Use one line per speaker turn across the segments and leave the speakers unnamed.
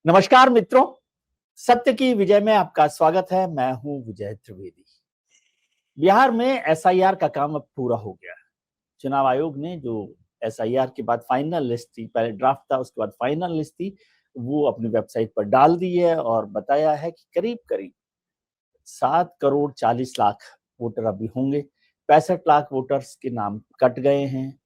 नमस्कार मित्रों, सत्य की विजय में आपका स्वागत है। मैं हूं विजय त्रिवेदी। बिहार में एसआईआर का काम अब पूरा हो गया है। चुनाव आयोग ने जो एसआईआर के बाद फाइनल लिस्ट थी, पहले ड्राफ्ट था, उसके बाद फाइनल लिस्ट थी, वो अपनी वेबसाइट पर डाल दी है और बताया है कि करीब करीब 7 करोड़ 40 लाख वोटर अभी होंगे। 65 लाख वोटर्स के नाम कट गए हैं।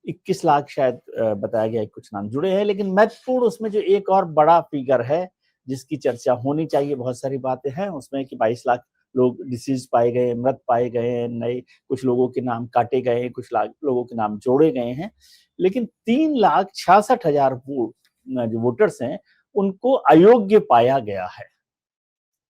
21 लाख शायद बताया गया है कुछ नाम जुड़े हैं, लेकिन महत्वपूर्ण उसमें जो एक और बड़ा फिगर है जिसकी चर्चा होनी चाहिए, बहुत सारी बातें हैं उसमें कि 22 लाख लोग डिसीज पाए गए, मृत पाए गए हैं, नए कुछ लोगों के नाम काटे गए हैं, कुछ लोगों के नाम जोड़े गए हैं, लेकिन 3,66,000 जो वोटर्स हैं उनको अयोग्य पाया गया है।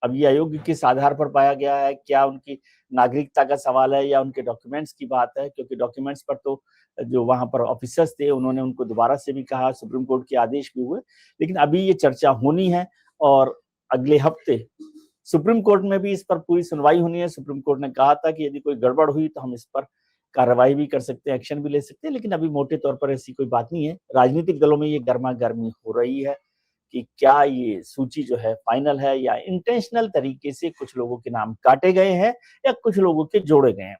अब ये अयोग्य किस आधार पर पाया गया है, क्या उनकी नागरिकता का सवाल है या उनके डॉक्यूमेंट्स की बात है, क्योंकि डॉक्यूमेंट्स पर तो जो वहां पर ऑफिसर्स थे उन्होंने उनको दोबारा से भी कहा, सुप्रीम कोर्ट के आदेश भी हुए, लेकिन अभी ये चर्चा होनी है और अगले हफ्ते सुप्रीम कोर्ट में भी इस पर पूरी सुनवाई होनी है। सुप्रीम कोर्ट ने कहा था कि यदि कोई गड़बड़ हुई तो हम इस पर कार्रवाई भी कर सकते हैं, एक्शन भी ले सकते हैं, लेकिन अभी मोटे तौर पर ऐसी कोई बात नहीं है। राजनीतिक दलों में ये गर्मा गर्मी हो रही है कि क्या ये सूची जो है फाइनल है या इंटेंशनल तरीके से कुछ लोगों के नाम काटे गए हैं या कुछ लोगों के जोड़े गए हैं।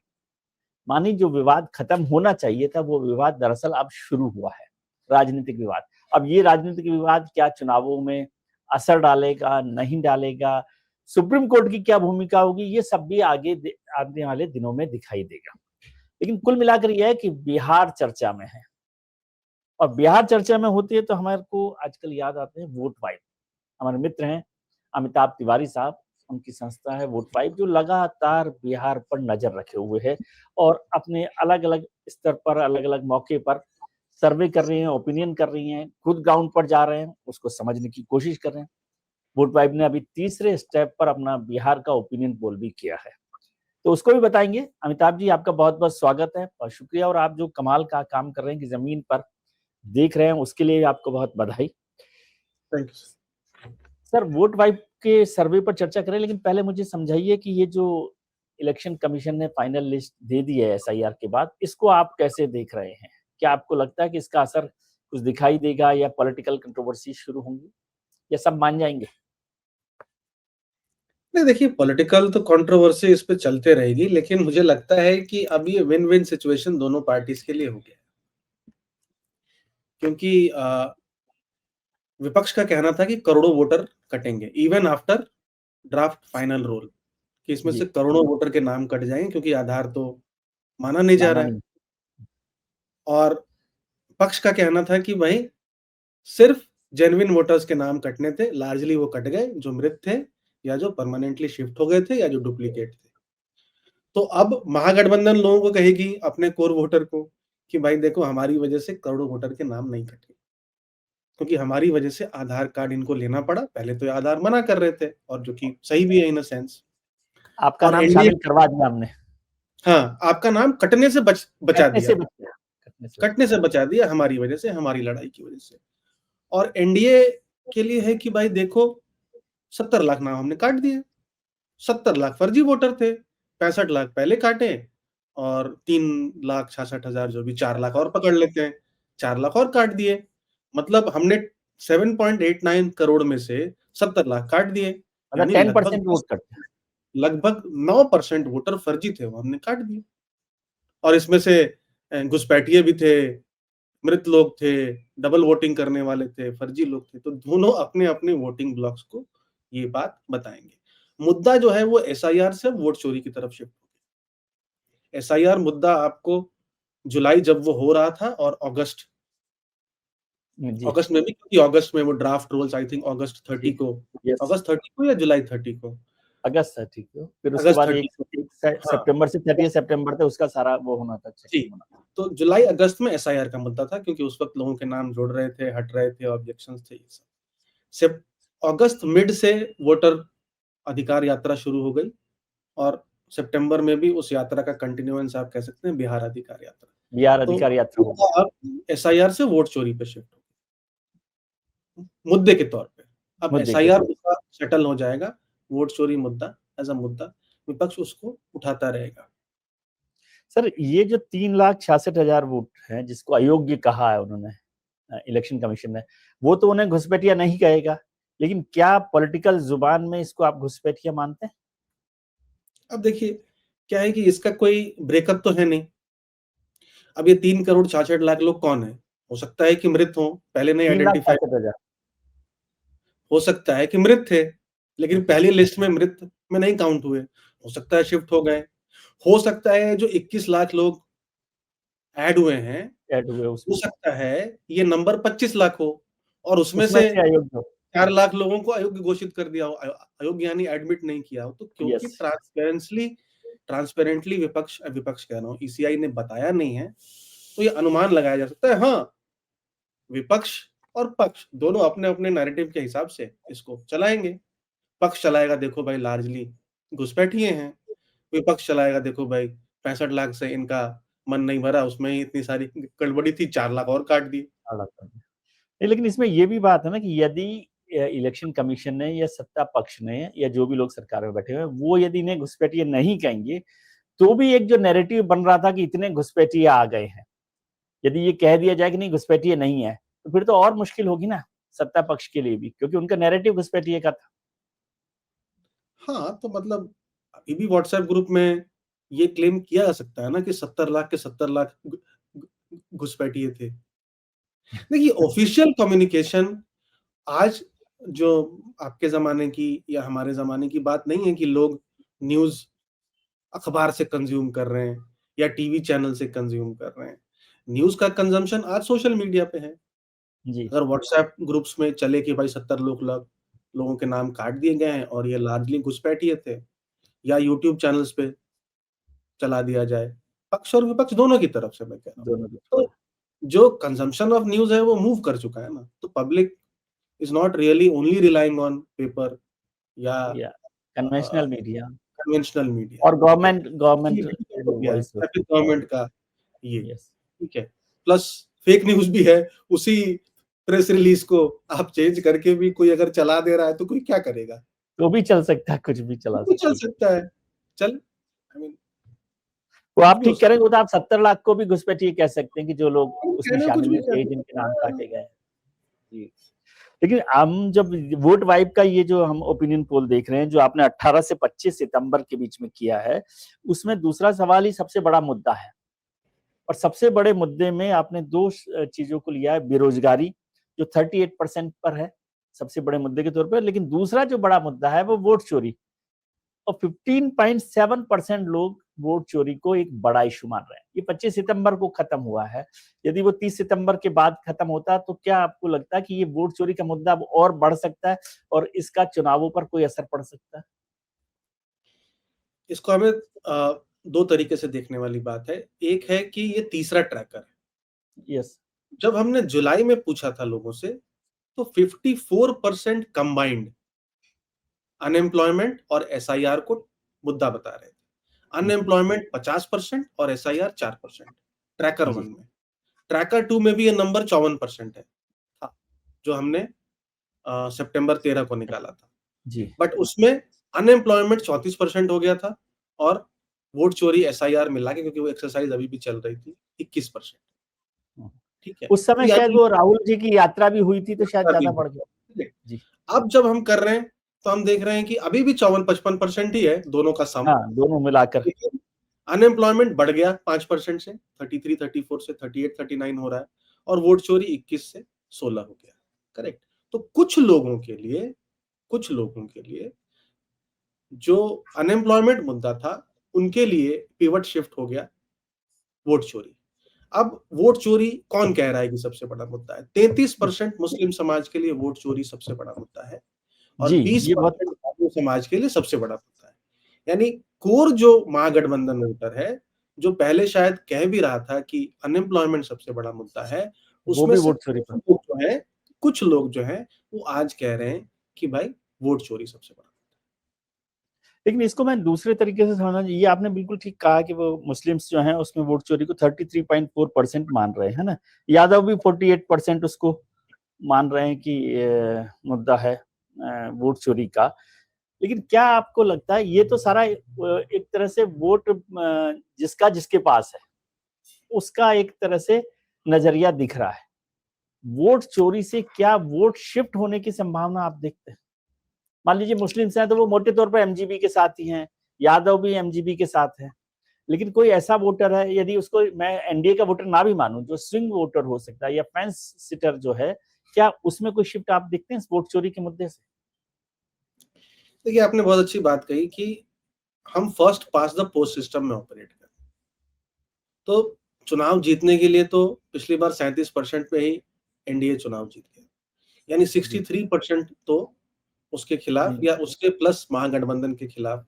मानी जो विवाद खत्म होना चाहिए था वो विवाद दरअसल अब शुरू हुआ है, राजनीतिक विवाद। अब ये राजनीतिक विवाद क्या चुनावों में असर डालेगा, नहीं डालेगा, सुप्रीम कोर्ट की क्या भूमिका होगी, ये सब भी आने वाले दिनों में दिखाई देगा। लेकिन कुल मिलाकर यह है कि बिहार चर्चा में है और बिहार चर्चा में होती है तो हमारे को आजकल याद आते हैं वोट वाइब। हमारे मित्र हैं अमिताभ तिवारी साहब, उनकी संस्था है वोट वाइब जो लगातार बिहार पर नजर रखे हुए है और अपने अलग अलग स्तर पर, अलग अलग मौके पर सर्वे कर रही हैं, ओपिनियन कर रही हैं, खुद ग्राउंड पर जा रहे हैं, उसको समझने की कोशिश कर रहे हैं। वोट वाइब ने अभी तीसरे स्टेप पर अपना बिहार का ओपिनियन पोल भी किया है, तो उसको भी बताएंगे। अमिताभ जी, आपका बहुत बहुत स्वागत है और शुक्रिया, और आप जो कमाल का काम कर रहे हैं कि जमीन पर देख रहे हैं उसके लिए आपको बहुत बधाई।
Thank you
sir, vote vibe के सर्वे पर चर्चा करें, लेकिन पहले मुझे समझाइए कि ये जो इलेक्शन कमीशन ने फाइनल लिस्ट दे दी है एसआईआर के बाद, इसको आप कैसे देख रहे हैं? क्या आपको लगता है कि इसका असर कुछ दिखाई देगा या पॉलिटिकल कंट्रोवर्सी शुरू होंगी या सब मान जाएंगे?
नहीं, देखिए, पॉलिटिकल तो कंट्रोवर्सी इस पे चलते रहेगी, लेकिन मुझे लगता है कि अब ये विन विन सिचुएशन दोनों पार्टीज के लिए हो गया, क्योंकि विपक्ष का कहना था कि करोड़ों वोटर कटेंगे even after draft final roll, कि इसमें से
जी,
करोड़ों वोटर के नाम कट जाएंगे क्योंकि आधार तो माना नहीं जा
माना
रहा है।
नहीं।
और पक्ष का कहना था कि भाई सिर्फ जेन्युइन वोटर्स के नाम कटने थे, लार्जली वो कट गए जो मृत थे या जो परमानेंटली शिफ्ट हो गए थे या जो डुप्लीकेट थे। तो अब महागठबंधन लोगों को कहेगी, अपने कोर वोटर को, कि भाई देखो, हमारी वजह से करोड़ों वोटर के नाम नहीं कटे, क्योंकि हमारी वजह से आधार कार्ड इनको लेना पड़ा। पहले तो ये आधार मना कर रहे थे, और जो कि सही भी है इन अ सेंस।
आपका
और
नाम
एनडीए,
शामिल करवा दिया हमने।
हाँ, आपका नाम कटने से बचा
कटने से
दिया,
बच गया,
कटने से बचा दिया हमारी वजह से, हमारी लड़ाई की वजह से। और एनडीए के लिए है कि भाई देखो, 70 लाख नाम हमने काट दिए। 70 लाख फर्जी वोटर थे, 65 लाख पहले काटे, और 3,66,000 जो भी 4 लाख और पकड़ लेते हैं, 4 लाख और काट दिए। मतलब हमने 7.89 करोड़ में से 70 लाख काट दिए,
मतलब
यानी
10% वोट करते हैं।
लगभग 9% वोटर फर्जी थे, वो हमने काट दिए। और इसमें से घुसपैठिए भी थे, मृत लोग थे, डबल वोटिंग करने वाले थे, फर्जी लोग थे। तो दोनों अपने-अपने वोटिंग ब्लॉक्स को ये बात बताएँगे। मुद्दा जो है वो एसआईआर से वोट चोरी की तरफ शिफ्ट हो गया। एसआईआर मुद्दा आपको जुलाई जब वो हो रहा था, और अगस्त
जी,
अगस्त में भी, क्योंकि अगस्त में वो ड्राफ्ट रूल्स आई थिंक
जी, यस,
अगस्त 30 को या जुलाई 30 को?
अगस्त है, ठीक है। फिर उसके
अगस्त
बाद
30
एक
को।
एक
हाँ,
सितंबर से 30 सितंबर तक उसका सारा वो होना था,
जी।
चेकिंग होना था।
तो जुलाई अगस्त में एसआईआर का मुद्दा था, क्योंकि उस वक़्त लोगों के नाम जुड़ रहे थे, हट रहे थे, ऑब्जेक्शंस थे, ये सब। सिप अगस्त मिड से वोटर अधिकार यात्रा शुरू हो गई, और सितंबर में भी उस यात्रा का कंटिन्यूएंस आप कह सकते हैं, बिहार अधिकार यात्रा।
बिहार
तो
अधिकार यात्रा होगी।
मुद्दा अब एसआईआर से वोट चोरी पे शिफ्ट हो गया, मुद्दे के तौर पे। अब
मुद्दे के
एसआईआर
तौर।
उसका सेटल हो जाएगा, वोट चोरी मुद्दा एज़ अ मुद्दा विपक्ष उसको उठाता रहेगा।
सर, ये जो 3,66,000 वोट हैं जिसको अयोग्य कहा है उन्होंने, इलेक्शन कमीशन ने, वो तो उन्हें घुसपैठिया नहीं कहेगा, लेकिन क्या पॉलिटिकल जुबान में इसको आप घुसपैठिया मानते हैं?
अब देखिए क्या है कि इसका कोई ब्रेकअप तो है नहीं। अब ये 3 करोड़ 66 लाख लोग कौन है? हो सकता है कि मृत हों, पहले नहीं
3,66,000।
आइडेंटिफाई, हो सकता है कि मृत थे, लेकिन
ओके।
पहली लिस्ट में मृत में नहीं काउंट हुए। हो सकता है शिफ्ट हो गए। हो सकता है जो 21 लाख लोग ऐड हुए हैं,
ऐड हुए
हो
उसमें,
सकता है ये नंबर 25 लाख हो और उसमें
उसमें
से
से अयोग्य हो।
4 लाख लोगों को अयोग्य घोषित कर दिया हो, अयोग्य यानी एडमिट नहीं किया हो। तो क्योंकि
यस।
ट्रांसपेरेंटली विपक्ष विपक्ष कह रहा हूँ, ईसीआई ने बताया नहीं है, तो ये अनुमान लगाया जा सकता है। हाँ, विपक्ष और पक्ष दोनों अपने-अपने नैरेटिव के हिसाब से इसको चलाएँगे। पक्ष चलाएगा देखो भाई लार्जली घुसपैठिए हैं, विपक्ष चलाएगा देखो भाई 65 लाख से इनका मन नहीं भरा, उसमें ही इतनी सारी गड़बड़ी थी, 4 लाख और काट दिए।
नहीं, लेकिन इसमें ये भी बात है ना कि यदि इलेक्शन कमीशन ने या सत्ता पक्ष ने या जो भी लोग सरकार में बैठे हुए हैं, वो यदि इन्हें घुसपैठिए नहीं कहेंगे, तो भी एक जो नैरेटिव बन रहा था कि इतने घुसपैठिए आ गए हैं, यदि ये कह दिया जाए कि नहीं घुसपैठिए नहीं है, तो फिर तो और मुश्किल होगी ना सत्ता पक्ष के लिए भी, क्योंकि उनका नैरेटिव घुसपैठिए का था।
हाँ, तो मतलब अभी भी व्हाट्सएप ग्रुप में ये क्लेम किया जा सकता है ना कि 70 लाख के 70 लाख घुसपैठिए थे। देखिए ऑफिशियल कम्युनिकेशन आज जो आपके ज़माने की या हमारे ज़माने की बात नहीं है कि लोग न्यूज़ अखबार से कंज़्यूम कर रहे हैं या टीवी चैनल से कंज़्यूम कर रहे हैं। न्यूज़ का कंज़म्पशन आज सोशल मीडिया पे है।
जी।
अगर व्हाट्सएप ग्रुप्स में चले कि भाई 70 लोगों के नाम काट दिए गए हैं और ये लार्जली घुसपैठिए थे, या यूट्यूब चैनल्स पे चला दिया जाए, पक्ष और विपक्ष दोनों की तरफ से मैं कह रहा हूँ।
दोनों की।
तो जो कंज़म्पशन ऑफ न्यूज़ है वो मूव कर चुका है ना, तो public is not really only relying on paper या
या
अ,
कन्वेंशनल मीडिया
कन्वेंशनल मीडिया,
और
ठीक है?
गवर्नमेंट
डिफिकल्ट हो
जो
गया है,
वॉइस
या फिर गवर्नमेंट का ये,
यस,
ठीक है? प्लस फेक न्यूज़ भी है, उसी प्रेस रिलीज़ को आप चेंज करके भी कोई अगर चला दे रहा है, तो कोई क्या करेगा?
तो भी चल सकता है, कुछ भी चला
वो चल
सकते हैं।
सकता है, चल आई मीन
तो
कुछ
आप
भी हो
ठीक करेंगे,
सकता
वो तो आप 70 लाख को भी घुसपैठिए कह सकते हैं कि जो लोग
है।
उसमें
कहने को कुछ
शामिल
भी
नहीं
कह
थे, जिनके नाम
सकते हैं।
काटे गए हैं। जी। लेकिन हम जब वोट वाइब का ये जो हम ओपिनियन पोल देख रहे हैं, जो आपने 18 से 25 सितंबर के बीच में किया है, उसमें दूसरा सवाल ही सबसे बड़ा मुद्दा है। और सबसे बड़े मुद्दे में आपने 2 चीज़ों को लिया है, बेरोज़गारी जो 38% पर है, सबसे बड़े मुद्दे के तौर पे, लेकिन दूसरा जो बड़ा मुद्दा है वो वोट चोरी। और 15.7% लोग वोट चोरी को एक बड़ा इश्यू मान रहे हैं। ये 25 सितंबर को खत्म हुआ है। यदि वो 30 सितंबर के बाद खत्म होता तो क्या आपको लगता है कि ये वोट चोरी का मुद्दा अब और बढ़ सकता है और इसका चुनावों पर कोई असर पड़ सकता है?
इसको हमें 2 तरीके से देखने वाली बात है। एक है कि ये तीसरा ट्रैकर है।
यस।
जब हमने जुलाई में पूछा था लोगों से, तो 54% कंबाइंड अनएम्प्लॉयमेंट और एसआईआर को मुद्दा बता रहे थे। अनएम्प्लॉयमेंट 50% और एसआईआर 4%, ट्रैकर 1
जी,
में। ट्रैकर 2 में भी ये नंबर 54% है, था, जो हमने सितंबर 13 को निकाला था।
जी।
बट उसमें अनएम्प्लॉयमेंट 34% हो गया था और वोट चोरी एसआईआर मिला के, क्योंकि वो एक्सरसाइज अभी भी चल रही थी, 21%। ठीक है?
उस
तो
समय शायद
यानी
वो राहुल जी की यात्रा भी हुई थी तो शायद
अभी
ज़्यादा
भी,
बढ़ गया।
ठीक है?
जी।
अब जब हम कर रहे हैं, तो हम देख रहे हैं कि अभी भी 54-55% ही है दोनों का सम।
हाँ, दोनों मिलाकर।
लेकिन अनएम्प्लॉयमेंट बढ़ गया 5% से, 33-34 से 38-39 हो रहा है और वोट चोरी 21 से 16 हो गया। करेक्ट? तो कुछ लोगों के लिए जो अनएम्प्लॉयमेंट मुद्दा था, उनके लिए पिवट शिफ्ट हो गया वोट चोरी। अब वोट चोरी कौन कह रहा है कि सबसे बड़ा मुद्दा है? 33% मुस्लिम समाज के लिए वोट चोरी सबसे बड़ा मुद्दा है और
जी, ये बहुत
20% हिंदू समाज के लिए सबसे बड़ा मुद्दा है। यानी कोर जो महागठबंधन वोटर है, जो पहले शायद कह भी रहा था कि अनएम्प्लॉयमेंट सबसे बड़ा मुद्दा है,
वो
उसमें
भी
से
वोट चोरी पर।
कुछ लोग जो हैं, वो आज कह रहे हैं कि भाई वोट चोरी सबसे बड़ा।
लेकिन इसको मैं दूसरे तरीके से समझना, ये आपने बिल्कुल ठीक कहा कि वो मुस्लिम्स जो हैं उसमें वोट चोरी को 33.4% मान रहे हैं ना। यादव भी 48% उसको मान रहे हैं कि मुद्दा है वोट चोरी का। लेकिन क्या आपको लगता है ये तो सारा एक तरह से वोट जिसका जिसके पास है उसका एक तरह से नजरिया दिख रहा है, वोट चोरी से क्या वोट शिफ्ट होने की संभावना आप देखते हैं? मान लीजिए मुस्लिम्स हैं तो वो मोटे तौर पर एमजीबी के साथ ही हैं, यादव भी एमजीबी के साथ है, लेकिन कोई ऐसा वोटर है, यदि उसको मैं एनडीए का वोटर ना भी मानूं, जो स्विंग वोटर हो सकता है या फेंस सिटर जो है, क्या उसमें कोई शिफ्ट आप देखते हैं इस वोट चोरी के मुद्दे से?
देखिए, आपने बहुत अच्छी बात कही कि हम first pass the post system में ऑपरेट करें। तो चुनाव जीतने के लिए तो पिछली बार 37% पे ही एनडीए चुनाव जीत गया, यानी 63% तो उसके खिलाफ या उसके प्लस महागठबंधन के खिलाफ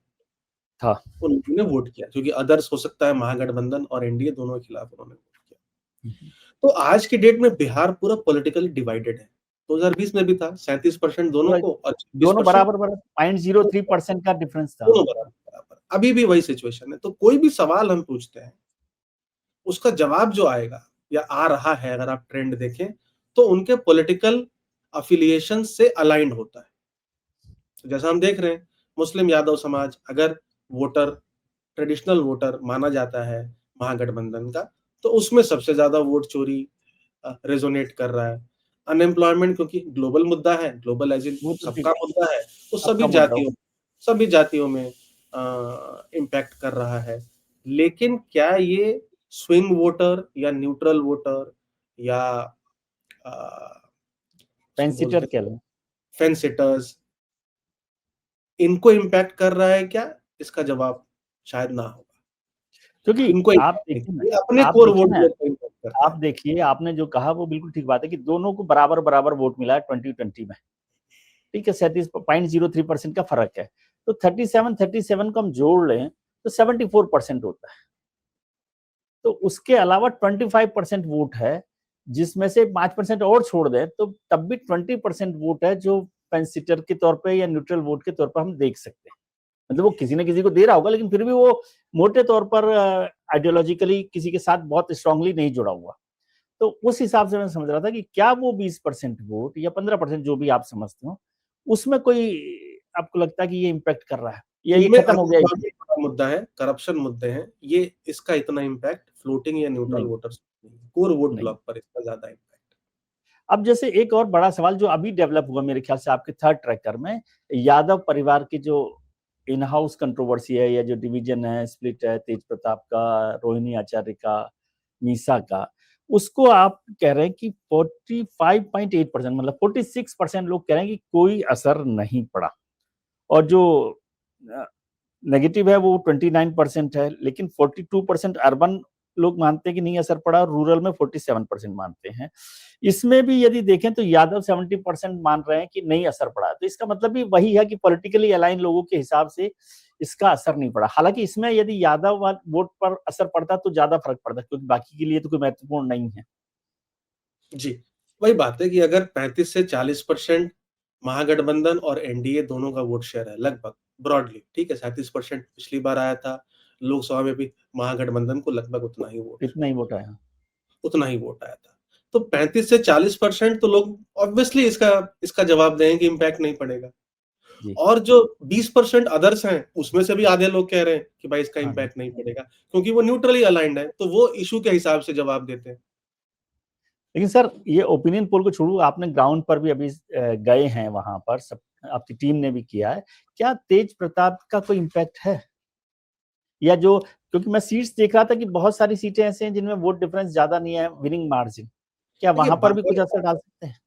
था।
उन लोगों ने वोट किया, क्योंकि अदर्स हो सकता है महागठबंधन और एनडीए दोनों के खिलाफ उन्होंने वोट किया। तो आज की डेट में बिहार पूरा पॉलिटिकली डिवाइडेड है। 2020 में भी था 37% दोनों को और
दोनों
26%
बराबर 0.03% का डिफरेंस था।
दोनों बराबर। अभी भी वही सिचुएशन है। तो कोई भी सवाल हम पूछते हैं, उसका जवाब जो आएगा या आ रहा है, अगर आप ट्रेंड देखें, तो उनके पॉलिटिकल अफिलिएशन से अलाइंड होता है। तो जैसा हम देख रहे हैं, मुस्लिम यादव समाज अगर वोटर ट्रेडिशनल वोटर माना जाता है महागठबंधन का, तो उसमें सबसे ज्यादा वोट चोरी रेजोनेट कर रहा है। अनएम्प्लॉयमेंट क्योंकि ग्लोबल मुद्दा है, ग्लोबल एज इन
वो तो ठीक
सबका मुद्दा है, तो
सबका मुद्दा हो।
सभी जातियों में इम्पैक्ट कर रहा है। लेकिन क्या ये स्विंग वोटर या न्यूट्रल वोटर या उसको
पेंसिटर
बोलते
कह
हैं
लो।
फेंस सिटर्स, इनको इम्पैक्ट कर रहा है क्या? इसका जवाब शायद ना होगा।
क्योंकि
इनको
आप
impact नहीं,
देखिए ना,
ये अपने
आप
कोर
देखिए
वोट
ना,
ब्लॉक को इम्पैक्ट करता
आप
है।
देखिए आपने जो कहा वो बिल्कुल ठीक बात है कि दोनों को बराबर बराबर वोट मिला है 2020 में। ठीक है, 37.03% का फर्क है। तो 37 को हम जोड़ लें तो 74% होता है। तो उसके अलावा 25% वोट है, जिसमें से 5% और छोड़ दें तो तब भी 20% वोट है जो पेंसिटर के तौर पे या न्यूट्रल वोट के तौर पर हम देख सकते हैं। मतलब वो किसी न किसी को दे रहा होगा, लेकिन फिर भी वो मोटे तौर पर आइडियोलॉजिकली किसी के साथ बहुत स्ट्रांगली नहीं जुड़ा हुआ। तो उस हिसाब से मैं समझ रहा था कि क्या वो 20% वोट या 15% जो भी आप समझते हो, उसमें कोई आपको लगता है कि ये इम्पैक्ट कर रहा है या ये
इनमें
खत्म हो गया इससे?
अनएम्प्लॉयमेंट बड़ा मुद्दा है, करप्शन मुद्दे हैं, ये इसका इतना इम्पैक्ट फ्लोटिंग या न्यूट्रल
नहीं,
वोटर्स कोर वोट
नहीं।
ब्लॉक पर इसका ज्यादा इम्पैक्ट।
अब जैसे एक और बड़ा सवाल जो अभी डेवलप हुआ मेरे ख्याल से आपके थर्ड ट्रैकर में, यादव परिवार की जो इन हाउस कंट्रोवर्सी है या जो डिवीजन है, स्प्लिट है, तेज प्रताप का, रोहिणी आचार्य का, मीसा का, उसको आप कह रहे हैं कि 45.8% मतलब 46% लोग कह रहे हैं कि कोई असर नहीं पड़ा, और जो नेगेटिव है वो 29% है, लेकिन 42% अर्बन लोग मानते हैं कि नहीं असर पड़ा, और रूरल में 47% मानते हैं। इसमें भी यदि देखें तो यादव 70% मान रहे हैं कि नहीं असर पड़ा। तो इसका मतलब भी वही है कि पॉलिटिकली अलाइन लोगों के हिसाब से इसका असर नहीं पड़ा। हालांकि इसमें यदि यादव वोट पर असर पड़ता तो ज्यादा फर्क पड़ता, क्योंकि बाकी के लिए तो कोई महत्वपूर्ण नहीं है।
जी, वही बात है कि अगर 35 से 40% महागठबंधन और एनडीए दोनों का वोट शेयर है लगभग, ब्रॉडली, ठीक है, 37% पिछली बार आया था, लोकसभा में भी महागठबंधन को लगभग
इतना ही वोट आया।
उतना ही वोट आया था। तो 35 से 40% तो लोग ऑब्वियसली इसका इसका जवाब देंगे कि इम्पैक्ट नहीं पड़ेगा।
जी।
और जो 20% अदर्स हैं, उसमें से भी आधे लोग कह रहे हैं कि भाई इसका
हाँ।
इम्पैक्ट नहीं पड़ेगा, क्योंकि वो न्यूट्रली अलाइंड है, तो वो इश्यू के हिसाब से जवाब देते हैं।
लेकिन सर ये ओपिनियन पोल को छोड़ू, आपने ग्राउंड पर भी अभी गए हैं वहां पर, सब आपकी टीम ने भी किया है, क्या तेज प्रताप का कोई इम्पैक्ट है? या जो, क्योंकि मैं सीट्स देख रहा था कि बहुत सारी सीटें ऐसे हैं जिनमें वोट डिफरेंस ज्यादा नहीं है, विनिंग मार्जिन, क्या
देखिए,
वहां पर भी कुछ असर डाल सकते हैं?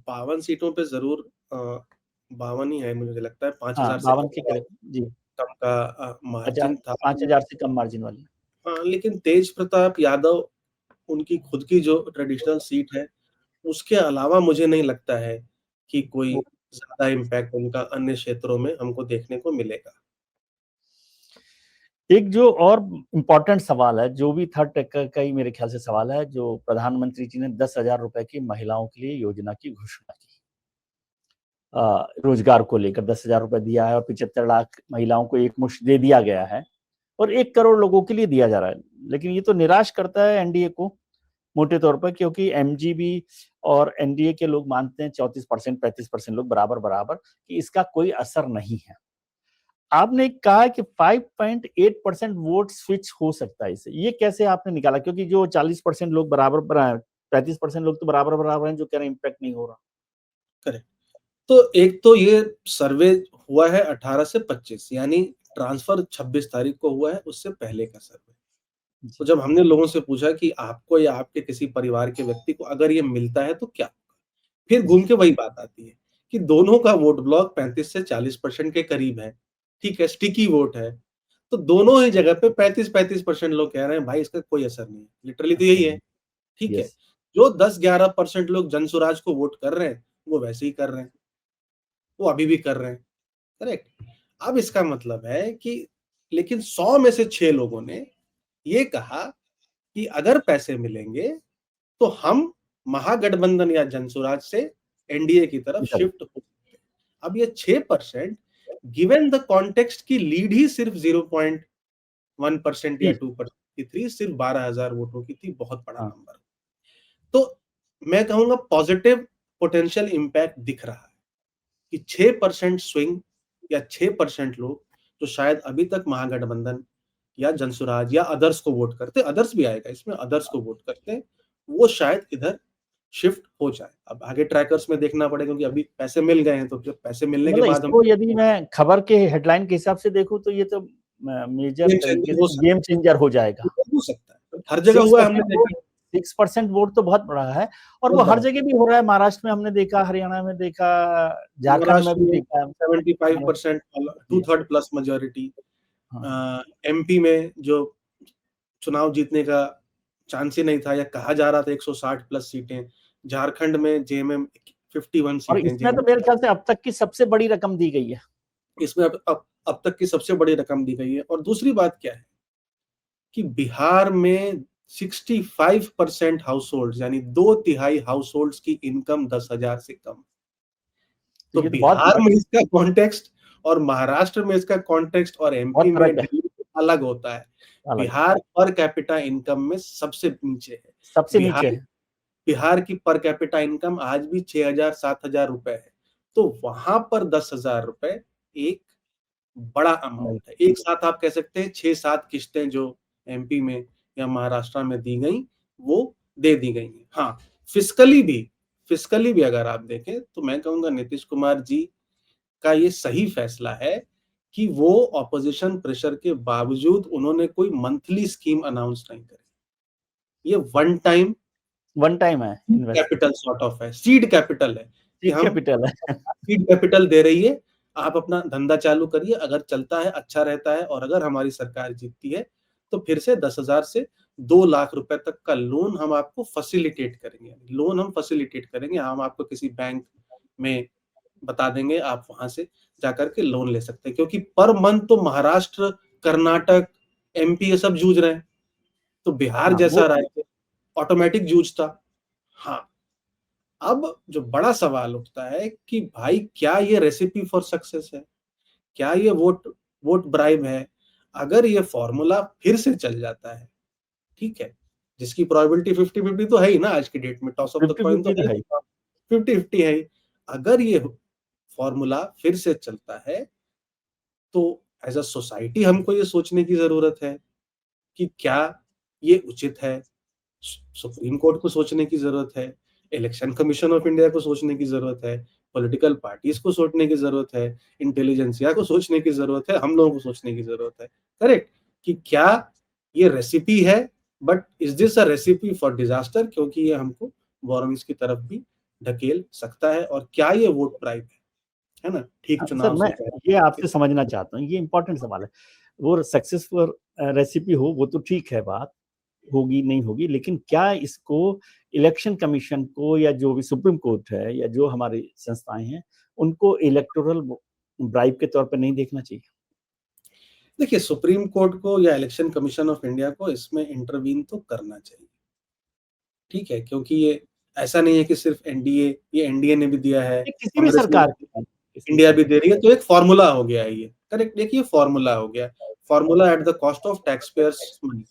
52 सीटों पे जरूर 52 ही है, मुझे लगता है, पांच
हाँ,
हजार से
52 के करीब जी।
कम का
अच्छा,
मार्जिन था।
5,000 से कम मार्जिन वाली।
हाँ, लेकिन तेज प्रताप यादव उनकी खुद की जो ट्रेडिशनल सीट है, उसके अलावा मुझे नहीं लगता है कि कोई
वो
ज्यादा इम्पैक्ट उनका अन्य क्षेत्रों में हमको देखने को मिलेगा।
एक जो और इम्पोर्टेंट सवाल है, जो भी थर्ड टेकर का ही मेरे ख्याल से सवाल है, जो प्रधानमंत्री जी ने 10,000 रुपए की महिलाओं के लिए योजना की घोषणा की, रोजगार को लेकर 10,000 रुपए दिया है और 75 लाख महिलाओं को एक मुश्त दे दिया गया है, और 1 करोड़ लोगों के लिए दिया जा रहा है। लेकिन ये तो निराश करता है एनडीए को मोटे तौर पर, क्योंकि एमजीबी और एनडीए के लोग मानते हैं, 34% 35% लोग बराबर बराबर, कि इसका कोई असर नहीं है। आपने कहा कि 5.8% वोट स्विच हो सकता है इससे, ये कैसे आपने निकाला? क्योंकि जो 40% लोग बराबर 35% लोग तो बराबर हैं जो कह रहे हैं इम्पैक्ट नहीं हो रहा।
करेक्ट। तो एक तो ये सर्वे हुआ है 18 से 25, यानी ट्रांसफर 26 तारीख को हुआ है, उससे पहले का सर्वे। तो जब हमने लोगों से पूछा कि आपको या आपके किसी परिवार के व्यक्ति को अगर ये मिलता है तो क्या? फिर घूम के वही बात आती है कि दोनों का वोट ब्लॉक 35 से 40% के करीब है। ठीक है, स्टिकी वोट है। तो दोनों ही जगह पे 35-35% लोग कह रहे हैं भाई इसका कोई असर नहीं है। लिटरली तो यही है। ठीक है।
यस,
जो 10-11% लोग जनसुराज को वोट कर रहे हैं, वो वैसे ही कर रहे हैं। वो अभी भी कर रहे हैं। करेक्ट। अब इसका मतलब है कि लेकिन 100 में से 6 लोगों ने ये कहा कि अगर पैसे मिलेंगे तो हम महागठबंधन या जनसुराज से एनडीए की तरफ
इधर
शिफ्ट हो सकते हैं। अब ये 6% गिवन द कॉन्टेक्स्ट की लीड ही सिर्फ 0.1% या
ठीक,
2% की थी, सिर्फ 12,000 वोटों की थी, बहुत बड़ा
हाँ,
नंबर। तो मैं कहूंगा पॉजिटिव पोटेंशियल इम्पैक्ट दिख रहा है कि 6% स्विंग या 6% लोग जो शायद अभी तक महागठबंधन या जनसुराज या अदर्स को वोट करते, अदर्स भी आएगा इसमें, अदर्स को वोट करते, वो शायद इधर शिफ्ट हो जाए। अब आगे ट्रैकर्स में देखना पड़ेगा क्योंकि अभी पैसे मिल गए हैं, तो जब पैसे मिलने के
मतलब
बाद हम
इसको यदि मैं खबर के हेडलाइन के हिसाब से देखूं तो ये तो मेजर
गेम
तरीके
चेंजर हो
से
सकता
गेम चेंजर हो जाएगा।
है, हो सकता है, हर जगह हुआ है, हमने
6% वोट,
देखा
6% वोट तो बहुत बड़ा है, और वो
बहुत
हर
बड़ा।
जगह भी हो रहा है। महाराष्ट्र में हमने देखा, हरियाणा में देखा, झारखंड में
महाराष्ट्र
भी
में
देखा।
75% टू थर्ड प्लस मेजोरिटी।
हाँ,
एमपी में जो चुनाव जीतने का चांस ही नहीं था या कहा जा रहा था 160 प्लस सीटें, झारखंड में जेएमएम 51
और
सीटें,
इसमें तो मेरे ख्याल से अब तक की सबसे बड़ी रकम दी गई है।
इसमें अब तक की सबसे बड़ी रकम दी गई है। और दूसरी बात क्या है कि बिहार में 65% हाउस होल्ड, यानी 2/3 हाउस होल्ड की इनकम 10,000 से कम।
तो
तो
ये तो
बिहार में इसका कॉन्टेक्स्ट और महाराष्ट्र में इसका कॉन्टेक्स्ट और एमपी
बहुत
में,
फर्क है,
दिल्ली में अलग होता है।
अलग है,
बिहार पर कैपिटा इनकम में सबसे नीचे है।
सबसे
बिहार
नीचे है।
बिहार की पर कैपिटा इनकम आज भी 6,000-7,000 रुपए है। तो वहां पर 10,000 रुपए एक बड़ा
नहीं,
अमाउंट है। एक साथ आप कह सकते हैं 6-7 किस्तें जो एमपी में या महाराष्ट्र में दी गई, वो दे दी गई हैं। हाँ, फिस्कली भी अगर आप देखें तो मैं कहूंगा नीतीश कुमार जी का ये सही फैसला है कि वो ऑपोजिशन प्रेशर के बावजूद उन्होंने कोई मंथली स्कीम अनाउंस नहीं करी। ये वन टाइम
वन टाइम है इन्वेस्टमेंट,
कैपिटल सॉर्ट ऑफ है, सीड कैपिटल है कि
सीड
हम
कैपिटल है।
सीड कैपिटल दे रही है, आप अपना धंधा चालू करिए, अगर चलता है अच्छा रहता है और अगर हमारी सरकार जीतती है तो फिर से 10,000 से 2 लाख रुपए तक का लोन हम आपको फैसिलिटेट करेंगे। लोन हम फैसिलिटेट करेंगे, हम आपको किसी बैंक में बता देंगे, आप वहां से जाकर के लोन ले सकते हैं, क्योंकि पर मंथ तो महाराष्ट्र, कर्नाटक, एमपी ये सब जूझ रहे हैं, तो बिहार
हाँ,
जैसा
वो
राज्य ऑटोमेटिक जूझता। हाँ, अब जो बड़ा सवाल उठता है कि भाई क्या ये रेसिपी फॉर सक्सेस है? क्या ये वोट वोट ब्राइब है? अगर ये फॉर्मूला फिर से चल जाता है, ठीक है, जिसकी प्रोबेबिलिटी 50-50 तो है ही ना, आज की डेट में टॉस ऑफ द कॉइन तो
50-50
है
तो है
ही,
ही।
50-50 है ही। अगर ये फॉर्मूला फिर से चलता है तो एज अ सोसाइटी हमको ये सोचने की जरूरत है कि क्या ये उचित है। सुप्रीम कोर्ट को सोचने की जरूरत है, इलेक्शन कमीशन ऑफ इंडिया को सोचने की जरूरत है, पॉलिटिकल पार्टीज को सोचने की जरूरत है, इंटेलिजेंसिया को सोचने की जरूरत है, हम लोगों को सोचने की जरूरत है। करेक्ट, कि क्या ये रेसिपी है, but is this a recipe for disaster, क्योंकि ये हमको वार्मिंग्स की तरफ भी ढकेल सकता है, और क्या ये वोट ब्राइब है ना, ठीक
सर
चुनाव
मैं
से
ये
पहले।
आपसे समझना चाहता हूँ, ये इंपॉर्टेंट सवाल है। वो सक्सेसफुल रेसिपी हो वो तो ठीक है, बात होगी नहीं होगी, लेकिन क्या इसको इलेक्शन कमीशन को या जो भी सुप्रीम कोर्ट है या जो हमारी संस्थाएं हैं उनको इलेक्टोरल ब्राइब के तौर पर नहीं देखना चाहिए?
देखिए, सुप्रीम कोर्ट को या इलेक्शन कमीशन ऑफ इंडिया को इसमें इंटरवीन तो करना चाहिए, ठीक है, क्योंकि ये ऐसा नहीं है कि सिर्फ एनडीए, ये एनडीए ने भी दिया है,
ये किसी भी
कांग्रेस ने,
सरकार की, किसी भी
इंडिया भी
सरकार।
दे रही है, तो एक फॉर्मूला हो गया है ये। करेक्ट, देखिए फॉर्मूला हो गया, formula at the cost of tax payers money.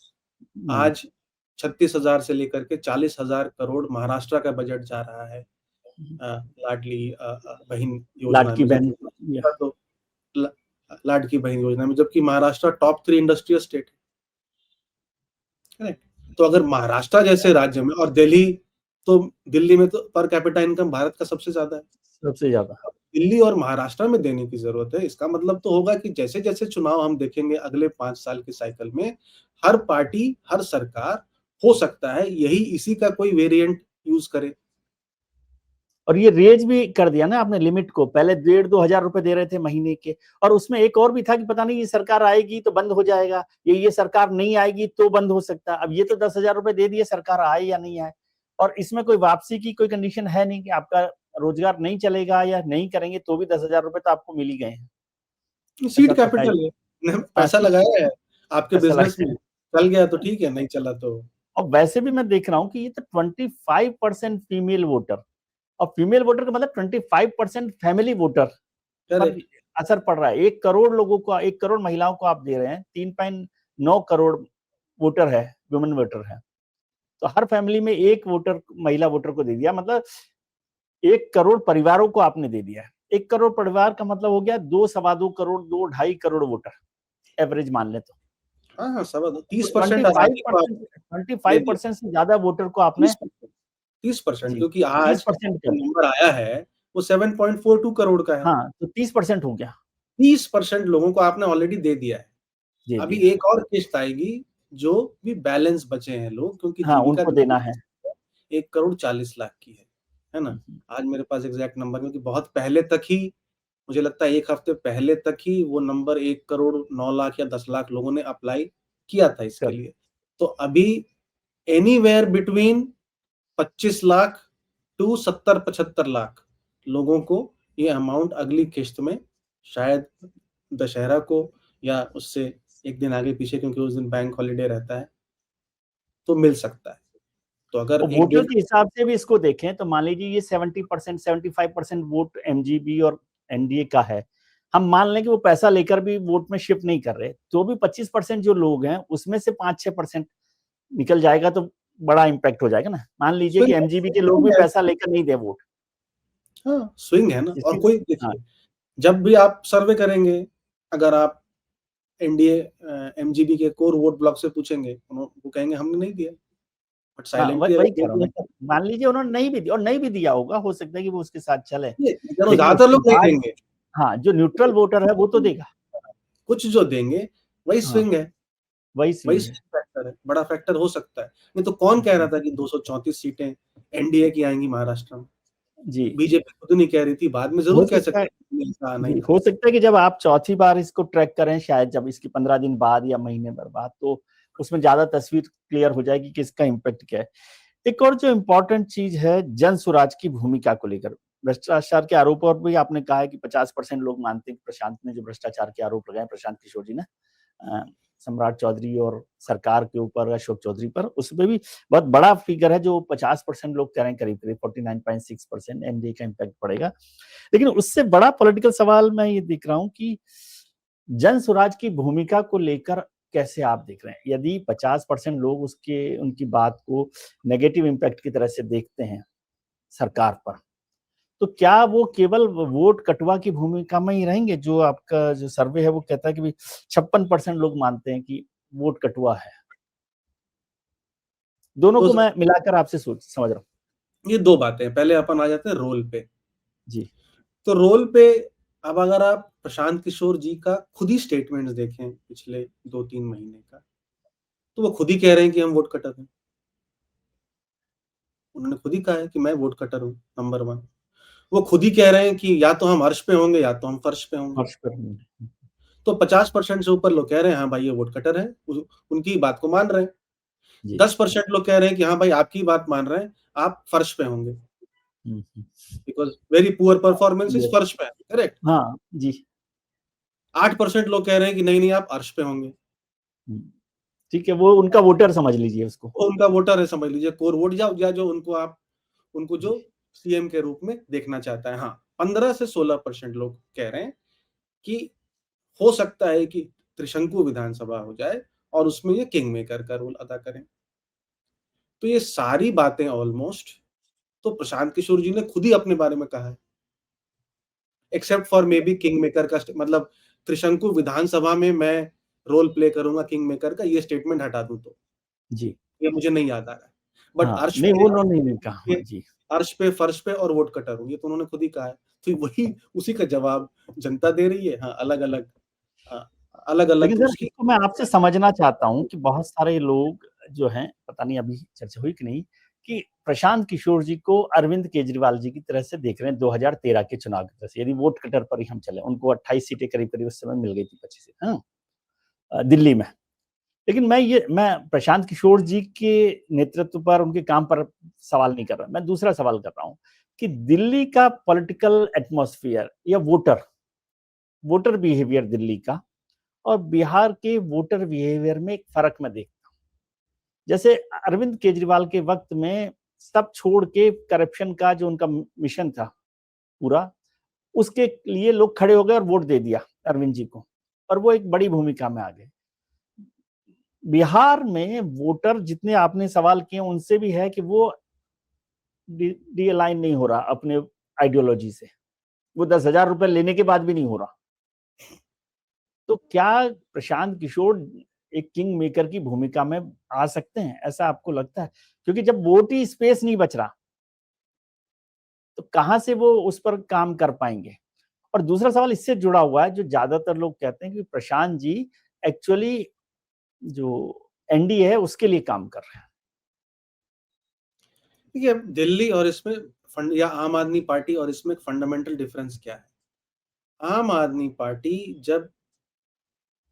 Money,
आज 36,000 से लेकर के 40,000 करोड़ महाराष्ट्र का बजट जा रहा है लाडली बहन योजना
लाडकी
में,
बहन, या
जबकि तो ला- लाडकी बहन योजना में, जबकि महाराष्ट्र टॉप 3 इंडस्ट्रियल स्टेट है। करेक्ट, तो अगर महाराष्ट्र जैसे राज्य में, और दिल्ली तो दिल्ली में तो पर कैपिटा इनकम भारत का सबसे ज्यादा है।
सबसे ज्यादा।
दिल्ली और महाराष्ट्र में देने की जरूरत है। इसका मतलब तो होगा कि जैसे जैसे चुनाव हम देखेंगे अगले 5 साल के साइकिल में, हर पार्टी, हर सरकार, हो सकता है यही इसी का कोई वेरिएंट यूज करे।
और ये रेज भी कर दिया ना आपने लिमिट को, पहले 1,500-2,000 रुपए दे रहे थे महीने के, और उसमें एक और भी था कि पता नहीं ये सरकार आएगी तो बंद हो जाएगा, ये सरकार नहीं आएगी तो बंद हो सकता है। अब ये तो 10,000 रुपए दे दिए, सरकार आए या नहीं आए, और इसमें कोई वापसी की कोई कंडीशन है नहीं कि आपका रोजगार नहीं चलेगा या नहीं करेंगे तो भी 10,000 रुपए तो आपको मिल ही गए हैं।
सीड
ऐसा तो है
कैपिटल
ही।
है,
हाँ,
पैसा लगाया है आपके
ऐसा
बिजनेस
लगता
में,
है।
चल गया तो ठीक है, नहीं चला तो।
और वैसे भी मैं देख रहा हूँ कि ये तो 25% फीमेल वोटर, और फीमेल वोटर का मतलब 25% फैमिली वोटर पर
करेक्ट।
असर पड़ रहा है। 1 करोड़ लोगों को, 1 करोड़ महिलाओं को आप दे रहे हैं, 3.9 करोड़ वोटर है, वुमेन वोटर है। तो हर फैमिली में एक वोटर, महिला वोटर को दे दिया, मतलब 1 करोड़ परिवारों को आपने दे दिया है। 1 करोड़ परिवार का मतलब हो गया 2, 2.25 करोड़, 2-2.5 करोड़ वोटर, एवरेज मान ले तो।
हाँ हाँ, सब
तो
30%
ट्वेंटी फाइव
आबादी को आप
परसेंट ट्वेंटी
दे
फाइव
दिया।
परसेंट से ज्यादा वोटर को आपने।
30%, 30%,
जी,
क्योंकि
तीस
आज
परसेंट
जो
कर दिया।
नंबर आया है वो 7.42 करोड़ का है।
हाँ, तो 30% हो गया।
30% लोगों को आपने ऑलरेडी दे दिया है।
दे
अभी
दिया।
एक और किश्त आएगी, जो भी बैलेंस बचे हैं लोग, क्योंकि
हाँ,
जीविका
उनको देना है।
1,40,00,000 की है ना? आज मेरे पास एग्जैक्ट नंबर, क्योंकि बहुत पहले तक ही, मुझे लगता है 1 हफ्ते पहले तक ही वो नंबर 1,09,00,000 या 10,00,000 लोगों ने अप्लाई किया था इसके
कर।
लिए। तो अभी anywhere between 25 lakh to 70-75 lakh लोगों को ये अमाउंट अगली किश्त में, शायद दशहरा को या उससे एक दिन आगे पीछे, क्योंकि उस दिन बैंक हॉलिडे रहता है, तो मिल सकता है। तो अगर
और
एक
वोटर
डेढ़,
के हिसाब से भी इसको देखें तो मान लीजिए ये 70%, 75% वोट एमजीबी और एनडीए का है। हम मान लें कि वो पैसा लेकर भी वोट में शिफ्ट नहीं कर रहे, तो भी 25% जो लोग हैं उसमें से 5-6% निकल जाएगा तो बड़ा इम्पैक्ट हो जाएगा ना। मान लीजिए कि
स्विंग
एमजीबी के लोग भी
है,
पैसा लेकर नहीं दे वोट।
हाँ स्विंग है ना। और
इसकी।
कोई
हाँ,
देखिए, जब भी आप सर्वे करेंगे, अगर आप एनडीए एमजीबी के कोर वोट ब्लॉक से पूछेंगे, वो कहेंगे हमने नहीं दिया, बट
हाँ,
साइलेंटली अगर
वही
दे
कह रहा हूँ
दिया
मैं
तो,
कि मान लीजिए उन्होंने नहीं भी दिया, और नहीं भी दिया होगा, हो सकता है कि वो उसके साथ चले,
लेकिन
लेकिन
ज्यादातर
उसके
लोग नहीं
बाद
देंगे।
हाँ, जो न्यूट्रल वोटर है वो तो देगा।
कुछ जो देंगे वही
हाँ,
स्विंग है,
वही
वही
स्विंग है।
फैक्टर है, बड़ा फैक्टर हो सकता है। नहीं तो कौन कह रहा था कि 234 सीटें एनडीए की आएंगी महाराष्ट्र में?
जी।
बीजेपी खुद नहीं कह रही थी, बाद में
हो
जरूर कह
सकता है।
सकते हैं कि ऐसा आना ही
जी,
था।
हो सकता है कि जब आप चौथी बार इसको ट्रैक करें, शायद जब इसके 15 दिन बाद या महीने भर बाद, तो उसमें ज्यादा तस्वीर क्लियर हो जाएगी कि इसका इम्पैक्ट क्या है। एक और जो इम्पोर्टेंट चीज है, जन स्वराज की भूमिका को लेकर, भ्रष्टाचार के आरोपों पर भी आपने कहा है कि 50% लोग मानते हैं कि प्रशांत ने जो भ्रष्टाचार के आरोप लगाए, प्रशांत किशोर जी ने सम्राट चौधरी और सरकार के ऊपर, अशोक चौधरी पर, उसमें भी बहुत बड़ा फिगर है जो 50% लोग कह रहे हैं, करीब करीब 49.6% एनडीए का इम्पैक्ट पड़ेगा। लेकिन उससे बड़ा पॉलिटिकल सवाल मैं ये देख रहा हूं कि जन स्वराज की भूमिका को लेकर कैसे आप देख रहे हैं। यदि 50% लोग उसके, उनकी बात को नेगेटिव इम्पैक्ट की तरह से देखते हैं सरकार पर, तो क्या वो केवल वोट कटवा की भूमिका में ही रहेंगे? जो आपका जो सर्वे है वो कहता है कि 56% लोग मानते हैं कि वोट कटुआ है। दोनों
तो
को मैं मिलाकर आपसे सोच समझ रहा हूँ।
ये दो बातें, पहले अपन आ जाते हैं रोल पे।
जी।
तो रोल पे, अब अगर आप प्रशांत किशोर जी का खुद ही स्टेटमेंट्स देखें पिछले 2-3 महीने का, तो वो खुद ही कह रहे हैं कि हम वोट कटर हैं। उन्होंने खुद ही कहा है कि मैं वोट कटर हूँ, नंबर 1। वो खुद ही कह रहे हैं कि या तो हम अर्श पे होंगे या तो हम फर्श पे होंगे।
फर्श पर हूँ।
तो 50% से ऊपर लोग कह रहे हैं हाँ भाई ये वोट कटर है, उनकी बात को मान रहे हैं।
जी।
10% लोग कह रहे हैं कि हाँ भाई आपकी बात मान रहे हैं, आप फर्श पे होंगे,
हम्म, हम्म।
Because very poor performance is फर्श पे, करेक्ट।
हाँ जी।
8% लोग कह रहे हैं कि नहीं नहीं आप अर्श पे होंगे।
हम्म। ठीक है, वो उनका वोटर समझ लीजिए उसको।
वो उनका वोटर है, समझ लीजिए कोर वोट, या जो उनको आप, उनको जो
जी।
सीएम के रूप में देखना चाहता है। हाँ, 15 से 16% लोग कह रहे हैं कि हो सकता है कि त्रिशंकु विधानसभा हो जाए और उसमें ये किंग मेकर का रोल अदा करें। तो ये सारी बातें ऑलमोस्ट तो प्रशांत किशोर जी ने खुद ही अपने बारे में कहा है, except for may be king maker का मतलब त्रिशंकु विधानसभा में मैं रोल प्ले करूंगा किंग मेकर का, ये स्टेटमेंट हटा दूं तो
जी।
ये मुझे नहीं याद आ रहा है। बट
हाँ,
अर्श
नहीं
पे
वो उन्होंने नहीं कहा। हाँ जी।
अर्श पे फर्श पे और वोट कटर हूँ, ये तो उन्होंने खुद ही कहा है। तो वही उसी का जवाब जनता दे रही है। हाँ, अलग-अलग
लेकिन
अलग
सर
उसकी
इसको मैं आपसे समझना चाहता हूँ कि बहुत सारे लोग जो हैं, पता नहीं अभी चर्चा हुई कि नहीं, कि प्रशांत किशोर जी को अरविंद केजरीवाल जी की तरह से देख रहे हैं 2013 के चुनाव की तरह से। यदि वोट कटर पर ही हम चले, उनको 28 सीटें करीब-करीब उस समय मिल गई थी, 25 सीटें, हाँ? दिल्ली में। लेकिन मैं प्रशांत किशोर जी के नेतृत्व पर, उनके काम पर सवाल नहीं कर रहा। मैं दूसरा सवाल कर रहा हूँ कि दिल्ली का पॉलिटिकल एटमॉस्फेयर या वोटर बिहेवियर दिल्ली का और बिहार के वोटर बिहेवियर में एक फ़र्क मैं देखता हूँ। जैसे अरविंद केजरीवाल के वक़्त में सब छोड़ के करप्शन का जो उनका मिशन था पूरा, उसके लिए लोग खड़े हो गए और वोट दे दिया अरविंद जी को, और वो एक बड़ी भूमिका में आ गए। बिहार में वोटर जितने आपने सवाल किए उनसे भी है कि वो डी अलाइन नहीं हो रहा अपने आइडियोलॉजी से। वो 10,000 रुपए लेने के बाद भी नहीं हो रहा। तो क्या प्रशांत किशोर एक किंग मेकर की भूमिका में आ सकते हैं, ऐसा आपको लगता है? क्योंकि जब वोट ही स्पेस नहीं बच रहा, तो कहां से वो उस पर काम कर पाएंगे? और दूसरा सवाल इससे जुड़ा हुआ है, जो ज्यादातर लोग कहते हैं कि प्रशांत जी एक्चुअली जो एनडीए है उसके लिए काम कर रहे हैं।
देखिए, दिल्ली और इसमें फंड या आम आदमी पार्टी और इसमें एक फंडामेंटल डिफरेंस क्या है? आम आदमी पार्टी जब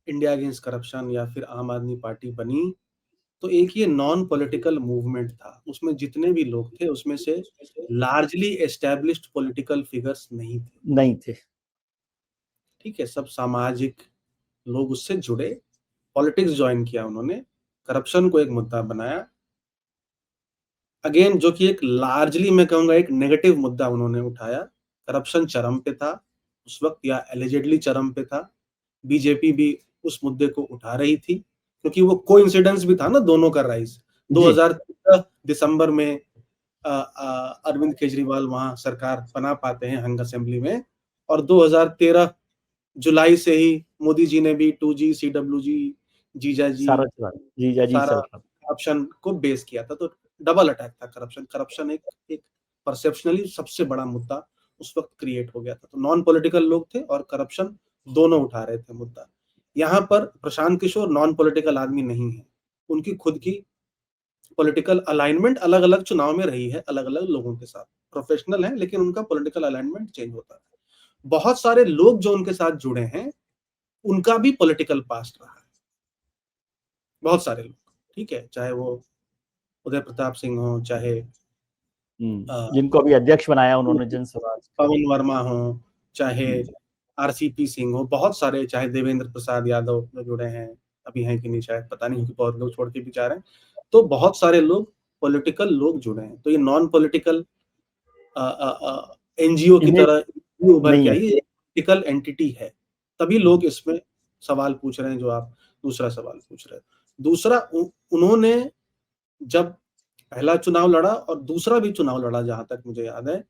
इंडिया अगेंस्ट करप्शन या फिर आम आदमी पार्टी बनी, तो एक ये नॉन पॉलिटिकल मूवमेंट था। उसमें जितने भी लोग थे, उसमें से लार्जली एस्टैब्लिश्ड पॉलिटिकल फिगर्स नहीं थे।
नहीं थे।
ठीक है, सब सामाजिक लोग उससे जुड़े, पॉलिटिक्स ज्वाइन किया उन्होंने, करप्शन को एक मुद्दा बनाया। अगेन जो कि एक लार्जली मैं कहूँगा एक नेगेटिव मुद्दा उन्होंने उठाया। करप्शन चरम पे था उस वक़्त या एलिजेडली चरम पे था। बीजेपी भी उस मुद्दे को उठा रही थी, क्योंकि वो कोइंसिडेंस भी था ना दोनों का राइज़।
जी।
2013 दिसंबर में अरविंद केजरीवाल वहाँ सरकार बना पाते हैं हंग असेंबली में, और 2013 जुलाई से ही मोदी जी ने भी 2G, CWG, जीजाजी
सारा चला जीजा जी
सारा
चल रहा।
करप्शन को बेस किया था। तो डबल अटैक था करप्शन। करप्शन एक एक परसेप्शनली सबसे बड़ा मुद्दा उस वक़्त क्रिएट हो गया था। तो नॉन पॉलिटिकल लोग थे और करप्शन दोनों उठा रहे थे मुद्दा। यहाँ पर प्रशांत किशोर नॉन पॉलिटिकल आदमी नहीं है। उनकी खुद की पॉलिटिकल अलाइनमेंट अलग-अलग चुनाव में रही है, अलग-अलग लोगों के साथ। प्रोफेशनल हैं, लेकिन उनका पॉलिटिकल अलाइनमेंट चेंज होता है। बहुत सारे लोग जो उनके साथ जुड़े हैं, उनका भी पॉलिटिकल पास्ट रहा है। बहुत सारे लोग, ठीक है? चाहे वो उदय प्रताप सिंह हो, चाहे
जिनको अभी अध्यक्ष बनाया उन्होंने जन स्वराज।
पवन वर्मा हो, चाहे आरसीपी सिंह हो, बहुत सारे, चाहे देवेंद्र प्रसाद यादव जो जुड़े हैं, अभी हैं कि नहीं शायद पता नहीं, क्योंकि बहुत लोग छोड़ के भी जा रहे हैं। तो बहुत सारे लोग पॉलिटिकल लोग जुड़े हैं। तो ये नॉन पॉलिटिकल एनजीओ की
इन्हें
तरह उभर के
नहीं है।
आई, ये पॉलिटिकल एंटिटी है। तभी लोग इसमें सवाल पूछ रहे हैं जो आप दूसरा सवाल पूछ रहे हैं। दूसरा उन्होंने जब पहला चुनाव लड़ा और दूसरा भी चुनाव लड़ा, जहां तक मुझे याद है,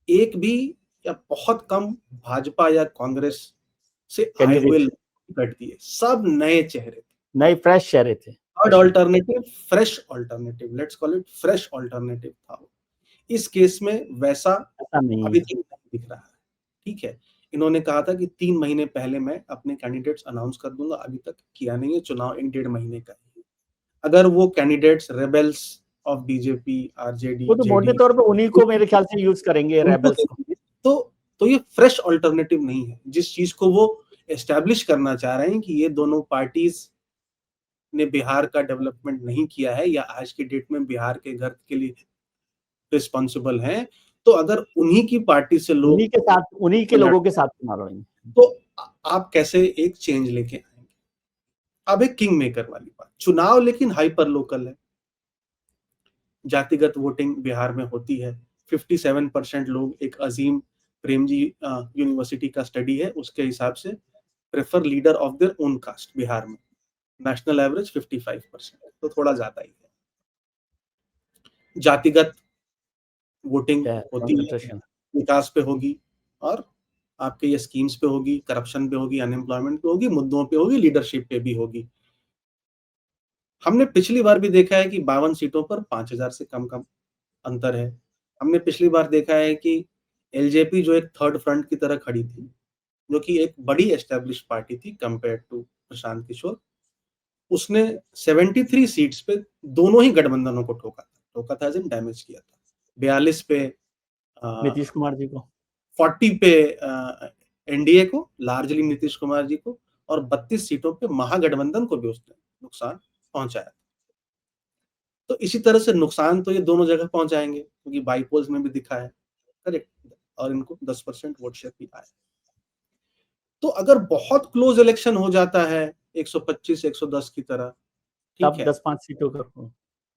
एक भी या बहुत कम भाजपा या कांग्रेस से आए हुए
कैंडिडेट
लोग कट दिए, सब नए चेहरे थे।
नए फ्रेश चेहरे थे।
Third alternative, fresh alternative, let's call it fresh alternative था वो। इस केस में वैसा
ऐसा नहीं
अभी
है।
तक नहीं दिख रहा है। ठीक है, इन्होंने कहा था कि 3 महीने पहले मैं अपने कैंडिडेट्स अनाउंस कर दूंगा, अभी तक किया नहीं है। चुनाव 1 डेढ़ महीने का है। अगर वो कैंडिडेट्स रेबेल्स ऑफ बीजेपी,
वो
आरजेडी,
तो मोटे
जेडीयू
तौर पे उन्हीं को मेरे ख्याल से यूज करेंगे,
उनको
रेबल्स को।
देखेंगे, तो ये फ्रेश ऑल्टरनेटिव नहीं है। जिस चीज को वो एस्टैब्लिश करना चाह रहे हैं कि ये दोनों पार्टीज ने बिहार का डेवलपमेंट नहीं किया है या आज की डेट में बिहार के घर के लिए रिस्पॉन्सिबल हैं, तो अगर उन्हीं की पार्टी से लोग
उन्हीं के लोगों के साथ चुनाव लड़ेंगे।
तो आप कैसे एक चेंज लेके आएंगे? अब एक किंग मेकर वाली बात, चुनाव लेकिन हाइपर लोकल है। जातिगत वोटिंग बिहार में होती है। 57% लोग, एक अजीम प्रेमजी यूनिवर्सिटी का स्टडी है, उसके हिसाब से prefer leader of their own caste Bihar में। नेशनल एवरेज 55%, तो थोड़ा ज्यादा ही है। जातिगत वोटिंग
क्या है
होती है,
कंसंट्रेशन।
विकास पे होगी और आपके ये स्कीम्स पे होगी, करप्शन पे होगी, अनएम्प्लॉयमेंट पे होगी, मुद्दों पे होगी, लीडरशिप पे भी होगी। हमने पिछली बार भी देखा है कि 52 सीटों पर 5000 से कम अंतर है। हमने पिछली बार देखा है कि एलजेपी जो एक थर्ड फ्रंट की तरह खड़ी थी, जो कि एक बड़ी एस्टैब्लिश्ड पार्टी थी कंपेयर टू प्रशांत किशोर, उसने 73 सीट्स पे दोनों ही गठबंधनों को ठोका था एज़ इन डैमेज किया था। 42 पे
नीतीश कुमार जी को,
40 पे एनडीए को, लार्जली नीतीश कुमार जी को, और 32 सीटों पे महागठबंधन को भी उसने नुकसान पहुंचाया। तो इसी तरह से नुकसान तो ये दोनों जगह पहुंचाएंगे, क्योंकि बाईपोल्स में भी दिखा है, करेक्ट, और इनको 10% वोट शेयर भी आया। तो अगर बहुत क्लोज इलेक्शन हो जाता है 125-110 की तरह, ठीक
तब
है,
10-5 सीटों का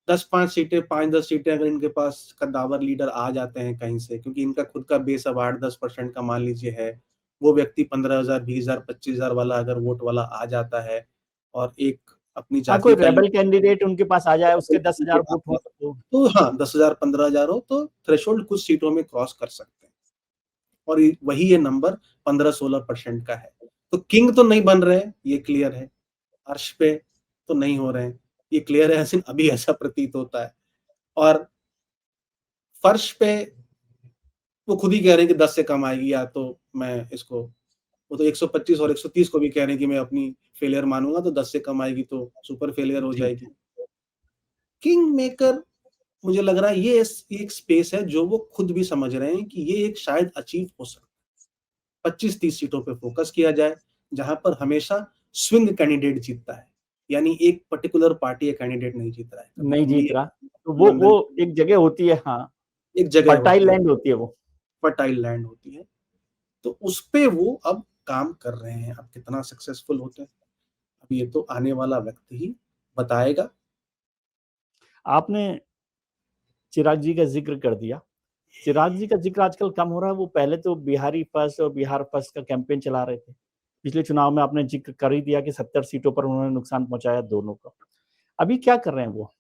10-5 सीटें, 5-10 सीटें अगर इनके पास कद्दावर लीडर आ जाते हैं कहीं से, क्योंकि इनका खुद का बेस अब 8-10% का मान लीजिए है, वो व्यक्ति 15,000, 20,000, 25,000 वाला अगर वोट वाला आ जाता है, और एक अपनी
हाँ,
जाति
कोई
का
रेबल कैंडिडेट उनके पास आ जाए, उसके 10,000 वोट हो
तो हाँ, 10,000, 15,000 हो तो थ्रेशोल्ड कुछ सीटों में क्रॉस कर सकते हैं, और वही ये नंबर 15-16% का है। तो किंग तो नहीं बन रहे, ये क्लियर है। अर्श पे तो नहीं हो रहे हैं, ये क्लियर है, ऐसे अभी ऐसा प्रतीत होता है। और फर्श पे वो खुद ही कह रहे हैं कि 10 से कम आएगी, या तो मैं इसको, वो तो 125 और 130 को भी कह रहे हैं कि मैं अपनी फेलियर मानूंगा, तो 10 से कम आएगी तो सुपर फेलियर हो
जी।
जाएगी। किंग मेकर मुझे लग रहा है ये एक स्पेस है जो वो खुद भी समझ रहे हैं कि ये एक शायद अचीव हो सकता है। 25-30 सीटों पे फोकस किया जाए, जहां पर हमेशा स्विंग कैंडिडेट जीतता है, यानी एक पर्टिकुलर पार्टी या कैंडिडेट नहीं जीत रहा है, कभी
नहीं जीत
एनडीए,
रहा, तो वो
गठबंधन,
एक जगह होती है, हाँ,
एक जगह
फर्टाइल
होती है,
लैंड होती है वो।
फर्टाइल लैंड होती है। तो उस पे वो अब काम कर रहे हैं। अब कितना सक्सेसफुल होते हैं, अब ये तो आने वाला वक्त ही बताएगा।
आपने चिराग जी का जिक्र कर दिया। चिराग जी का जिक्र आजकल कम हो रहा है। वो पहले तो बिहारी फर्स्ट और बिहार फर्स्ट का कैंपेन चला रहे थे। पिछले चुनाव में आपने जिक्र कर ही दिया कि 70 सीटों पर उन्होंने नुकसान पहुंचाया दोनों को। अभी क्या कर रहे हैं वो?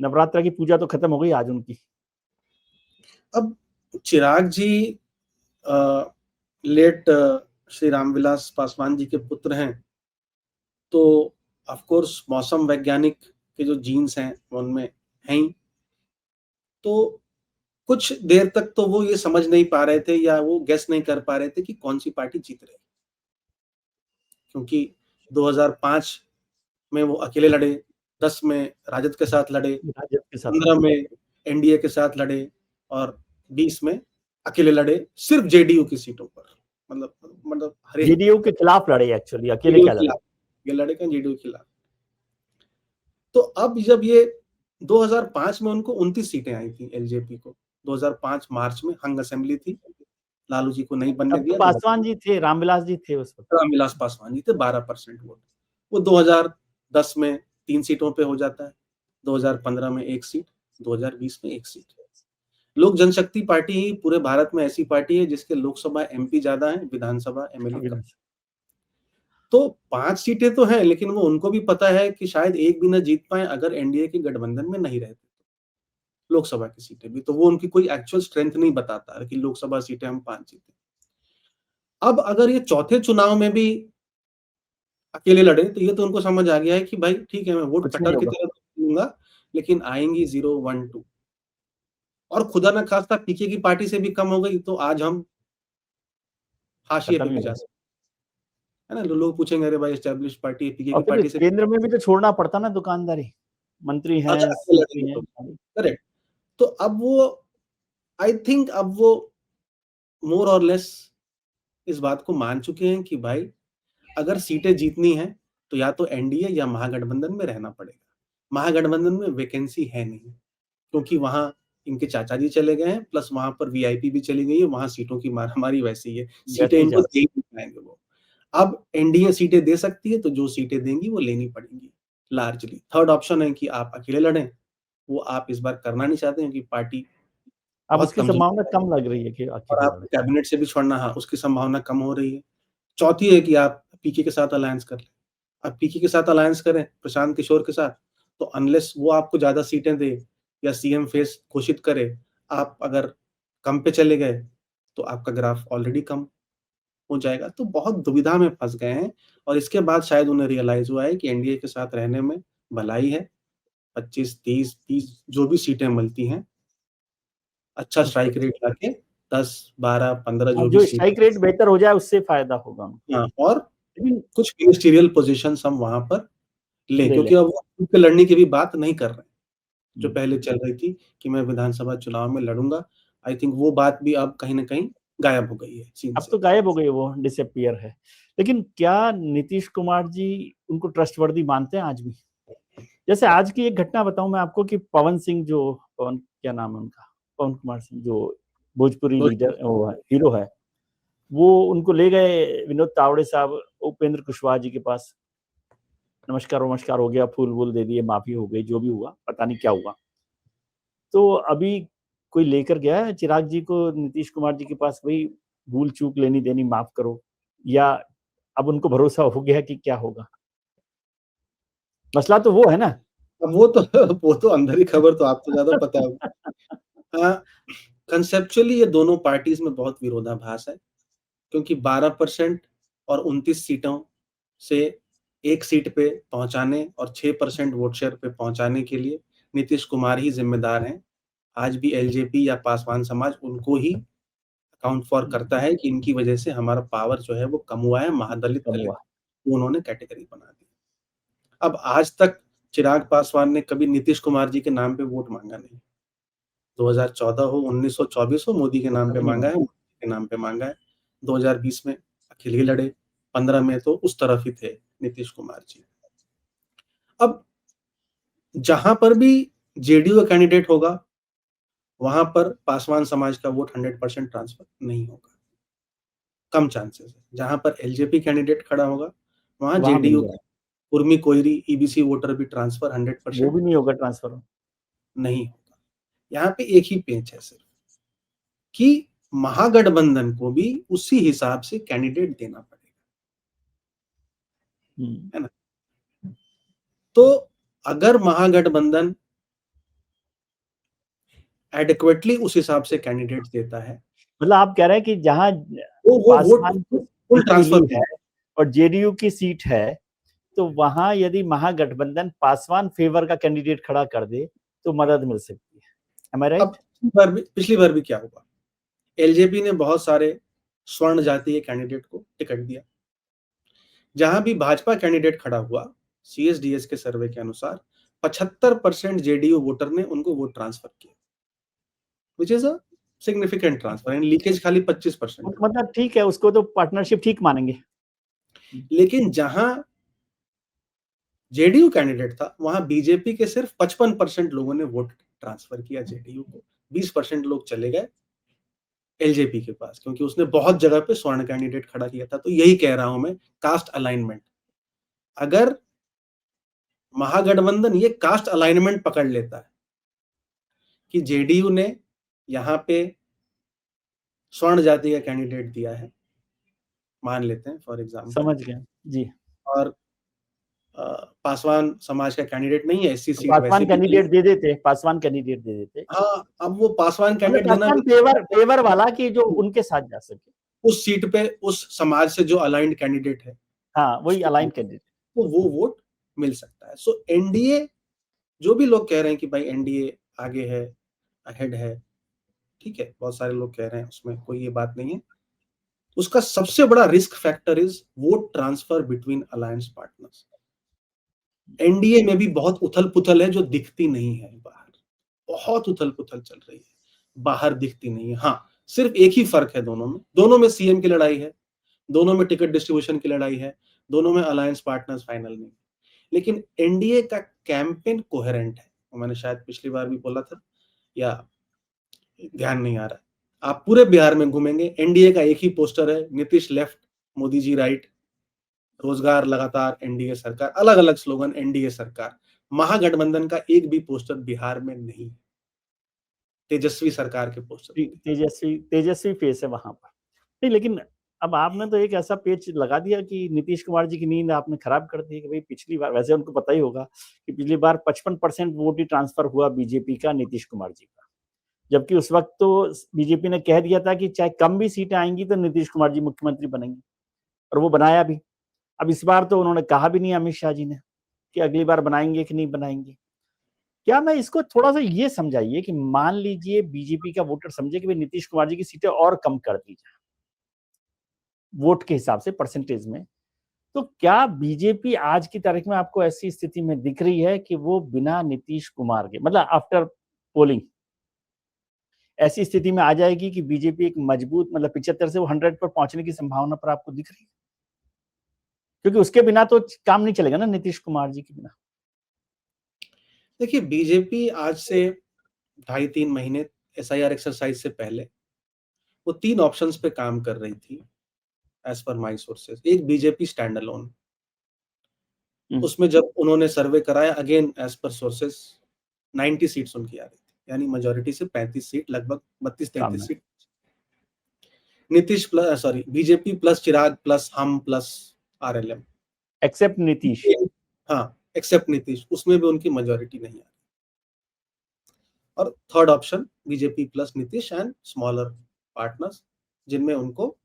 नवरात्र की पूजा तो खत्म हो गई आज उनकी।
अब चिराग जी लेट श्री रामविलास पासवान जी के पुत्र हैं, तो ऑफ कोर्स मौसम वैज्ञानिक के जो जीन्स हैं उनमें हैं ही। तो कुछ देर तक तो वो ये समझ नहीं पा रहे थे, या वो गेस नहीं कर पा रहे थे कि कौन सी पार्टी जीत रही है, क्योंकि 2005 में वो अकेले लड़े, 10 में राजद के साथ लड़े,
राजद के साथ
15
लड़े।
में एनडीए के साथ लड़े, और 20 में अकेले लड़े सिर्फ जेडीयू की सीटों पर। मतलब हर एक
जेडीयू के खिलाफ लड़े, एक्चुअली अकेले
जेडीयू
क्या
के
लड़े।
खिलाफ, ये लड़े क्या जेडीयू के खिलाफ। तो अब जब ये 2005 में उनको 29 सीटें आई थी एलजेपी को, 2005 मार्च में हंग असेंबली थी, लालू जी को नहीं बनने
तब तो
दिया,
पासवान जी थे, रामविलास जी थे उस वक्त।
रामविलास पासवान जी थे, 12% वोट। वो 2010 में 3 सीटों पे हो जाता है, 2015 में 1 सीट, 2020 में 1 सीट। लोक जनशक्ति पार्टी ही पूरे भारत में ऐसी पार्टी है जिसके लोकसभा एमपी ज्यादा है, विधानसभा एमएलए कम। तो 5 सीटें तो हैं, लेकिन वो उनको भी पता है कि शायद एक भी ना जीत पाए अगर एनडीए के गठबंधन में नहीं रहते, लोकसभा की सीटें भी। तो वो उनकी कोई एक्चुअल स्ट्रेंथ नहीं बताता कि लोकसभा सीटें हम 5 जीते। अब अगर ये चौथे चुनाव में भी अकेले लड़े, तो ये तो उनको समझ आ गया है कि भाई ठीक है, मैं वोट
कुछ नहीं
कटर की
होगा।
तरह लूंगा, लेकिन आएंगी 0, 1, 2, और खुदा ना खास्ता पीके की पार्टी से भी कम हो गई तो आज हम हाशिए
खत्म
पे
ही
भी
हो
जा
गया।
सकते हैं, है ना। लोग पूछेंगे अरे भाई एस्टेब्लिश पार्टी है, पीके
और
की
फिर
पार्टी से
केंद्र में भी तो छोड़ना पड़ता ना दुकानदारी। मंत्री
अगर
हैं,
अकेले लड़ेंगे
मंत्री हैं।
तो, करेक्ट। तो अब वो, आई थिंक अब वो मोर और लेस इस बात को मान चुके हैं कि भाई अगर सीटें जीतनी है तो या तो एनडीए या महागठबंधन में रहना पड़ेगा। महागठबंधन में वैकेंसी है नहीं, क्योंकि वहां इनके चाचा जी चले गए हैं, प्लस वहां पर वीआईपी भी चली गई है, वहां सीटों की मारामारी वैसी ही है, सीटें
वैसे ही
इनको
जा
दे ही नहीं पाएंगे वो। अब एनडीए सीटें दे सकती है, तो जो सीटें देंगी वो लेनी पड़ेंगी लार्जली। थर्ड ऑप्शन है कि आप अकेले लड़ें, वो आप इस बार करना नहीं चाहते हैं क्योंकि पार्टी
अब
बहुत
उसकी
कमजोर
संभावना
है,
कम लग रही है कि
और
अकेले
आप
लड़े।
कैबिनेट से भी छोड़ना, हाँ, उसकी संभावना कम हो रही है। चौथी है कि आप पीके के साथ अलायंस कर लें। आप पीके के साथ अलायंस करें प्रशांत किशोर के साथ, तो अनलेस वो आपको ज्यादा सीटें दे या सीएम फेस घोषित करे, आप अगर कम पे चले गए तो आपका ग्राफ ऑलरेडी कम हो जाएगा। तो बहुत दुविधा में फंस गए हैं, और इसके बाद शायद उन्हें रियलाइज हुआ है कि एनडीए के साथ रहने में भलाई है, 25, 30 जो भी सीटें मिलती हैं, अच्छा स्ट्राइक रेट लाके 10, 12, 15 जो भी
जो
सीट,
स्ट्राइक रेट बेहतर हो जाए उससे फायदा होगा उनको।
हाँ, और
लेकिन
कुछ मिनिस्टीरियल पोजीशंस हम वहां पर लें,
ले
क्योंकि अब वो सीट पे लड़ने की भी बात नहीं कर रहे हैं, जो
लें।
पहले चल रही थी कि मैं विधानसभा चुनाव में लड़ूंगा। आई थिंक वो बात भी अब कहीं ना कहीं गायब हो गई है सीन
अब
से।
तो गायब हो गई, वो डिसअपियर है। लेकिन क्या नीतीश कुमार जी उनको ट्रस्टवर्दी मानते हैं आज भी? जैसे आज की एक घटना बताऊं मैं आपको कि पवन सिंह, जो पवन, क्या नाम है उनका, पवन कुमार सिंह, जो भोजपुरी लीडर, वो हीरो है, वो उनको ले गए विनोद तावड़े साहब उपेंद्र कुशवाहा जी के पास। नमस्कार नमस्कार हो गया, फूल वूल दे दिए, माफी हो गई, जो भी हुआ पता नहीं क्या हुआ। तो अभी कोई लेकर गया है चिराग जी को नीतीश कुमार जी के पास, भाई भूल चूक लेनी देनी माफ करो, या अब उनको भरोसा हो गया कि क्या होगा? मसला तो वो है ना।
अब वो तो अंदर ही खबर तो आपको ज्यादा पता है। कंसेप्चुअली ये दोनों पार्टीज में बहुत विरोधाभास है, क्योंकि 12% और 29 सीटों से एक सीट पे पहुंचाने और 6% वोट शेयर पे पहुंचाने के लिए नीतीश कुमार ही जिम्मेदार हैं। आज भी एलजेपी या पासवान समाज उनको ही अकाउंट फॉर करता है कि इनकी वजह से हमारा पावर जो है वो कम हुआ है, महादलित
कम
दलित
हुआ।
वो उन्होंने कैटेगरी बना दी। अब आज तक चिराग पासवान ने कभी नीतीश कुमार जी के नाम पे वोट मांगा नहीं। 2014 हो, 1924 हो, मोदी के नाम पे
कभी नहीं
मांगा है,
मांगा।
मोदी के नाम पे मांगा है। 2020 में अकेले ही लड़े, 15 में तो उस तरफ ही थे नीतीश कुमार जी। अब जहां पर भी जेडीयू का कैंडिडेट होगा, वहां पर पासवान समाज का वोट 100% ट्रांसफर नहीं होगा, कम चांसेस है। जहां पर एलजेपी कैंडिडेट खड़ा होगा, वहां
वहां मिल
जेडीयू
जाए,
का उर्मी कोइरी ईबीसी वोटर भी ट्रांसफर
वो
100%
भी नहीं होगा ट्रांसफर।
नहीं होगा। यहाँ पे एक ही पेंच है सिर्फ, कि महागठबंधन को भी उसी हिसाब से कैंडिडेट देना पड़ेगा, है ना। तो अगर महागठबंधन एडिक्वेटली उस हिसाब से कैंडिडेट देता है,
मतलब आप कह रहे हैं कि जहां
वो वोट
पासवान को
फुल
सीट
ट्रांसफर
मिली
होगी।
है और जेडीयू की सीट है, तो वहां यदि महागठबंधन पासवान फेवर का कैंडिडेट खड़ा कर दे तो मदद मिल सकती है। एम आई
अब
राइट?
पिछली बार भी क्या हुआ, एलजेपी ने बहुत सारे स्वर्ण जातीय कैंडिडेट को टिकट दिया। जहां भी भाजपा कैंडिडेट खड़ा हुआ, सीएसडीएस के सर्वे के अनुसार 75% जेडीयू वोटर ने उनको वोट ट्रांसफर किया, which is a significant transfer, and leakage खाली 25% हुआ।
मतलब ठीक है, उसको तो पार्टनरशिप ठीक मानेंगे।
लेकिन जहां जेडीयू कैंडिडेट था, वहां बीजेपी के सिर्फ 55% लोगों ने वोट ट्रांसफर किया जेडीयू को, 20% लोग चले गए एलजेपी के पास, क्योंकि उसने बहुत जगह पे स्वर्ण कैंडिडेट खड़ा किया था। तो यही कह रहा हूं मैं, कास्ट अलाइनमेंट, अगर महागठबंधन ये कास्ट अलाइनमेंट पकड़ लेता है कि जेडीयू ने यहाँ पे स्वर्ण जाति का कैंडिडेट दिया है, मान लेते हैं फॉर एग्जाम्पल,
समझ गए जी।
और पासवान समाज का कैंडिडेट नहीं है, एससी
तो
सीट वैसे
पासवान
भी नहीं है।
कैंडिडेट दे देते, पासवान कैंडिडेट दे देते,
हाँ, अब वो पासवान
मतलब
कैंडिडेट देना
पासवान
भी,
फेवर फेवर वाला कि जो उनके साथ जा सके।
उस सीट पे उस समाज से जो अलाइंड कैंडिडेट है
हाँ, वही
उसको
अलाइन कैंडिडेट।
तो वो वोट मिल सकता है। सो एनडीए, जो भी लोग कह रहे हैं कि भाई एनडीए आगे है, अहेड है, ठीक है, बहुत सारे लोग कह रहे हैं, उसमें कोई ये बात नहीं है। उसका सबसे बड़ा risk factor is vote transfer between alliance partners. NDA में भी बहुत उथल पुथल है जो दिखती नहीं है बाहर, बहुत उथल पुथल चल रही है, बाहर दिखती नहीं है। हाँ, सिर्फ एक ही फर्क है दोनों में सीएम की लड़ाई है, दोनों में टिकट डिस्ट्रीब्यूशन की लड़ाई है, दोनों में अलायंस पार्टनर्स फाइनल नहीं। लेकिन एनडीए का कैंपेन कोहेरेंट है, मैंने शायद पिछली बार भी बोला था, या ध्यान नहीं आ रहा है। आप पूरे बिहार में घूमेंगे, एनडीए का एक ही पोस्टर है, नीतीश लेफ्ट, मोदी जी राइट, रोजगार लगातार एनडीए सरकार, अलग अलग स्लोगन एनडीए सरकार। महागठबंधन का एक भी पोस्टर बिहार में नहीं, तेजस्वी सरकार के पोस्टर है बिहार।
तेजस्वी तेजस्वी फेस है वहां पर। नहीं, लेकिन अब आपने तो एक ऐसा पेच लगा दिया कि नीतीश कुमार जी की नींद आपने खराब कर दी कि भाई पिछली बार, वैसे उनको पता ही होगा कि पिछली बार 55% वोट ही ट्रांसफर हुआ बीजेपी का नीतीश कुमार जी का, जबकि उस वक्त तो बीजेपी ने कह दिया था कि चाहे कम भी सीटें आएंगी तो नीतीश कुमार जी मुख्यमंत्री बनेंगे, और वो बनाया भी। अब इस बार तो उन्होंने कहा भी नहीं अमित शाह जी ने कि अगली बार बनाएंगे कि नहीं बनाएंगे। क्या मैं इसको थोड़ा सा ये समझाइए कि मान लीजिए बीजेपी का वोटर समझे कि भाई नीतीश कुमार जी की सीटें और कम कर दी जाए वोट के हिसाब से परसेंटेज में, तो क्या बीजेपी आज की तारीख में आपको ऐसी स्थिति में दिख रही है कि वो बिना नीतीश कुमार के, मतलब आफ्टर पोलिंग ऐसी स्थिति में आ जाएगी कि बीजेपी एक मजबूत, मतलब 75 से वो 100 पर पहुंचने की संभावना पर आपको दिख रही है? क्योंकि उसके बिना तो काम नहीं चलेगा ना, नीतीश कुमार जी के बिना।
देखिए, बीजेपी आज से 2.5-3 महीने एसआईआर एक्सरसाइज से पहले वो 3 ऑप्शंस पे काम कर रही थी एज पर माय सोर्सेज। एक बीजेपी स्टैंड अलोन, उसमें जब उन्होंने सर्वे कराया, again as per sources 90 seats उनकी आ रही थी, यानी मेजोरिटी से 35 सीट, लगभग 32-33 seat. Nitish plus, sorry, BJP plus Chirag plus HAM plus RLM,
except Nitish.
हाँ, एक्सेप्ट नीतीश, उसमें भी उनकी मेजोरिटी नहीं आ रही। और third option BJP plus Nitish and smaller partners, जिनमें उनको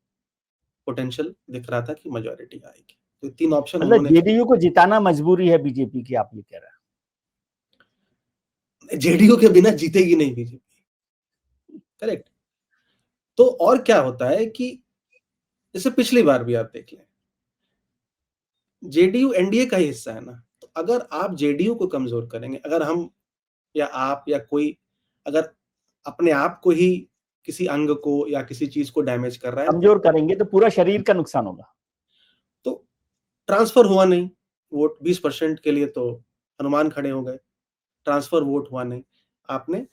पोटेंशियल दिख रहा था कि मेजोरिटी आएगी। तो 3 ऑप्शन
मतलब
उन्होंने,
जेडीयू को जिताना मजबूरी है बीजेपी की, आप ये कह रहे हैं?
जेडीयू के बिना जीतेगी नहीं बीजेपी, करेक्ट। तो और क्या होता है कि जैसे पिछली बार भी आप देख लें, जेडीयू एनडीए का ही हिस्सा है ना, तो अगर आप जेडीयू को कमजोर करेंगे, अगर हम या आप या कोई अगर अपने आप को ही किसी अंग को या किसी चीज को डैमेज कर रहा है,
कमजोर करेंगे तो पूरा शरीर का नुकसान होगा।
तो ट्रांसफर हुआ नहीं वोट 20% के लिए, तो हनुमान खड़े हो गए, ट्रांसफर वोट हुआ नहीं। आपने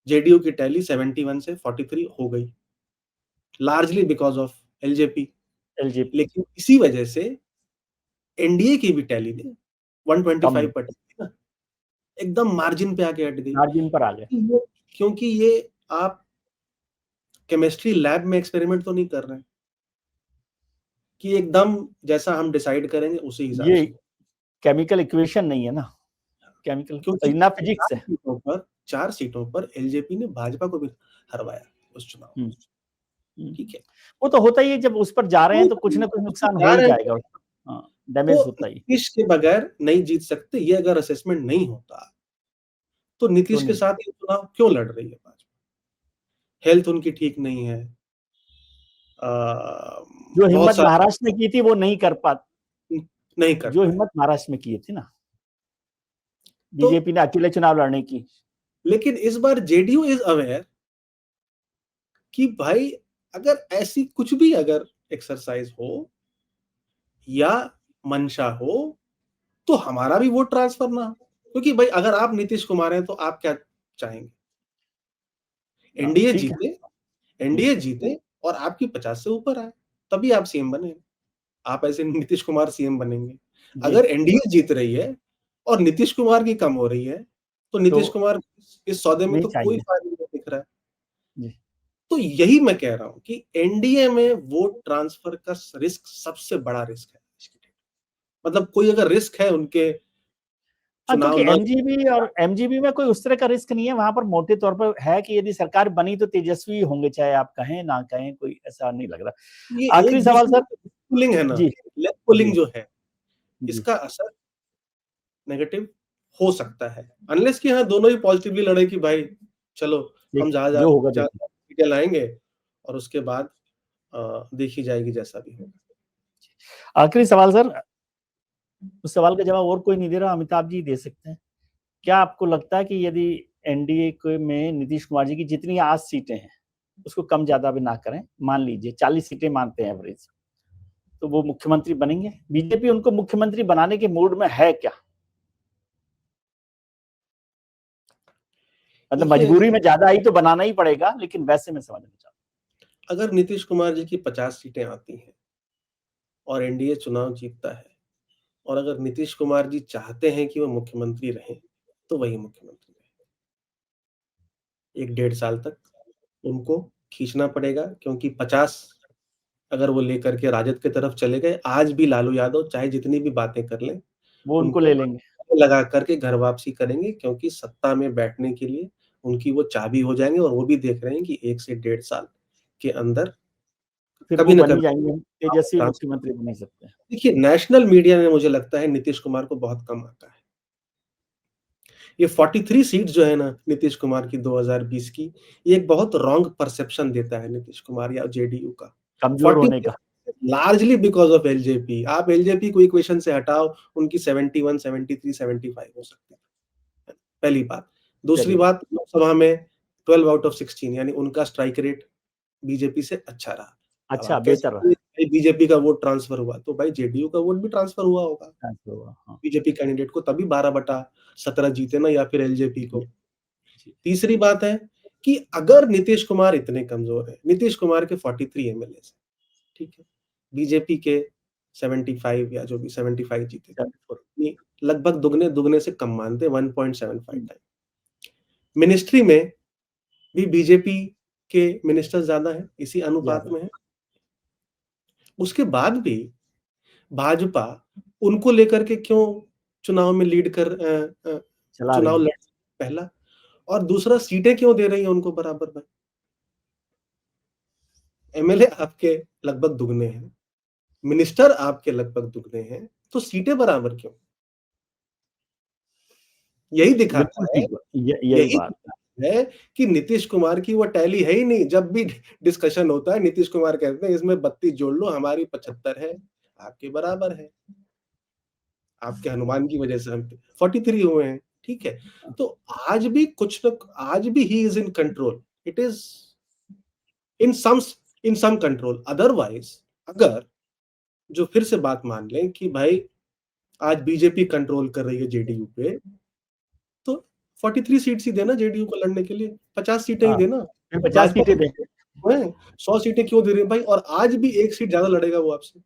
जेडीयू की टैली 71 से 43 हो गई, largely because of LJP.
LJP
लेकिन इसी वजह से एनडीए की भी टैली ने 125
कम
पर टिकी ना, एकदम मार्जिन पे आके हट गई।
मार्जिन पर आ गए।
क्योंकि ये आप केमिस्ट्री लैब में एक्सपेरिमेंट तो नहीं कर रहे हैं कि एकदम जैसा हम डिसाइड करेंगे उसी हिसाब
ये
से,
केमिकल इक्वेशन नहीं है ना, केमिकल
क्योंकि
ना फिजिक्स है।
4 सीटों पर एलजेपी ने भाजपा को भी हरवाया उस चुनाव में। ठीक है,
वो तो होता ही है, जब उस पर जा रहे हैं तो कुछ ना कुछ नुकसान हो
जा
ही
रहे
जाएगा।
हैं,
हाँ, डैमेज
तो
होता ही।
नीतीश के बगैर नहीं जीत सकते, ये अगर असेसमेंट नहीं होता तो
तो
नीतीश के
नहीं,
साथ ये चुनाव क्यों लड़ रही है भाजपा? हेल्थ उनकी ठीक नहीं है,
जो
बहुत
हिम्मत
सारे
महाराष्ट्र में की थी वो नहीं कर पा,
नहीं कर
जो
पाए।
हिम्मत महाराष्ट्र में की थी ना
तो
बीजेपी ने अकेले चुनाव लड़ने की।
लेकिन इस बार जेडीयू इज अवेयर कि भाई, अगर ऐसी कुछ भी अगर एक्सरसाइज हो या मंशा हो, तो हमारा भी वोट ट्रांसफर ना हो। क्योंकि भाई, अगर आप नीतीश कुमार हैं तो आप क्या चाहेंगे? एनडीए
ठीक है।
जीते, एनडीए जीते और आपकी 50 से ऊपर आए, तभी आप सीएम बने। आप ऐसे नीतीश कुमार सीएम बनेंगे?
जी,
अगर एनडीए जीत रही है और नीतीश कुमार की कम हो रही है, तो
तो
नीतीश कुमार इस सौदे में
नहीं
तो कोई
चाहिए।
फायदा नहीं दिख रहा है।
जी,
तो यही मैं कह रहा हूं कि एनडीए में वोट ट्रांसफर का रिस्क सबसे बड़ा रिस्क है। मतलब कोई अगर रिस्क है उनके
हाँ,
चुनाव
क्योंकि
न,
एमजीबी और एमजीबी में कोई उस तरह का रिस्क नहीं है। वहां पर मोटे तौर पर है कि यदि सरकार बनी तो तेजस्वी होंगे, चाहे आप कहें ना कहें, कोई ऐसा नहीं लग
ये
रहा। आखिरी
एक
सवाल
दूसरे
सर।
पुलिंग है ना,
जी,
लेग पुलिंग
जी,
जो है,
जी,
इसका असर नेगेटिव हो सकता है, अनलेस कि हाँ दोनों ही पॉजिटिवली लड़े कि भाई चलो हम
देखिए
ज्यादा
जो होगा देखिए।
ज्यादा सीटें लाएंगे और उसके बाद देखी जाएगी जैसा भी होगा।
आखिरी सवाल सर, उस सवाल का जवाब और कोई नहीं दे रहा, अमिताभ जी दे सकते हैं। क्या आपको लगता है कि यदि एनडीए के में नीतीश कुमार जी की जितनी आज सीटें हैं उसको कम ज्यादा भी ना करें, मान लीजिए 40 सीटें मानते हैं एवरेज, तो वो मुख्यमंत्री बनेंगे? बीजेपी उनको मुख्यमंत्री बनाने के मूड में है क्या? मतलब
देखिए,
मजबूरी में ज्यादा आई तो बनाना ही पड़ेगा, लेकिन वैसे मैं समझना चाहता
अगर नीतीश कुमार जी की 50 सीटें आती हैं और एनडीए चुनाव जीतता है, और अगर नीतीश कुमार जी चाहते हैं कि वो मुख्यमंत्री रहें, तो वही मुख्यमंत्री रहें। 1-1.5 साल तक उनको खींचना पड़ेगा, क्योंकि 50 अगर वो लेकर के राजद की तरफ चले गए, आज भी लालू यादव चाहे जितनी भी बातें कर लें,
वो उनको
उनको
ले लेंगे।
लगा करके घर वापसी करेंगे, क्योंकि सत्ता में बैठने के लिए उनकी वो चाबी हो जाएंगे। और वो भी देख रहे हैं कि 1 से 1.5 साल के अंदर
फिर
कभी
वो
ना
बन ही
कभी
जाएंगे, तेजस्वी मुख्यमंत्री बन ही सकते हैं।
देखिए, नेशनल मीडिया में मुझे लगता है नीतीश कुमार को बहुत कम आता है। ये 43 सीट जो है ना नीतीश कुमार की 2020 की, ये एक बहुत रॉन्ग परसेप्शन देता है नीतीश कुमार या जेडीयू का।
कमजोर होने
43
का।
Largely because of LJP. आप एलजेपी को इक्वेशन से हटाओ, उनकी 71, 73, 75 हो सकती है। पहली बात। दूसरी
चलिए,
बात, लोकसभा में 12 आउट ऑफ 16 यानी उनका स्ट्राइक रेट बीजेपी से अच्छा रहा। अब
अच्छा
आप कह
बेहतर
सकते
रहा।
हैं भाई बीजेपी का वोट ट्रांसफर हुआ, तो भाई जेडीयू का वोट भी ट्रांसफर हुआ होगा
ऐसा हुआ, हाँ।
बीजेपी कैंडिडेट को, तभी 12/17 जीते ना, या फिर एलजेपी
जी,
को।
जी,
तीसरी बात है कि अगर नीतीश कुमार इतने कमजोर है, नीतीश कुमार के 43 एमएलए है, ठीक है, बीजेपी के 75 या जो भी 75 जीते,
चलिए,
ये लगभग दुगने दुगने से कम मानते हैं, 1.75
हम्म,
टाइम। मिनिस्ट्री में भी बीजेपी के मिनिस्टर ज्यादा है, इसी अनुपात
ज्यादा
में है। उसके बाद भी भाजपा उनको लेकर के क्यों चुनाव में लीड कर
चला रही
चुनाव
है।
लड़, पहला। और दूसरा, सीटें क्यों दे रही है उनको बराबर में? एमएलए आपके लगभग दुगने हैं, मिनिस्टर आपके लगभग दुगने हैं, तो सीटें बराबर क्यों? यही दिखाता
बिल्कुल
है,
ठीक बात, यही
यही
बात।
दिखाता है कि नीतीश कुमार की वो टैली है ही नहीं। जब भी डिस्कशन होता है, नीतीश कुमार कहते हैं इसमें 32 जोड़ लो, हमारी 75 है, आपके बराबर है। आपके हनुमान की वजह से हम 43 हुए हैं, ठीक है। तो आज भी कुछ न, आज भी he is in control, it is in some in some control. Otherwise अगर जो फिर से बात मान लें कि भाई आज बीजेपी कंट्रोल कर रही है जेडीयू पे, तो 43 सीट्स ही देना जेडीयू को लड़ने के लिए, 50 सीटें ही
हाँ,
देना।
फिर 50
भाजपा
सीटें दें।
को है 100 सीटें क्यों दे रही है भाई? और आज भी एक सीट ज्यादा लड़ेगा वो आपसे,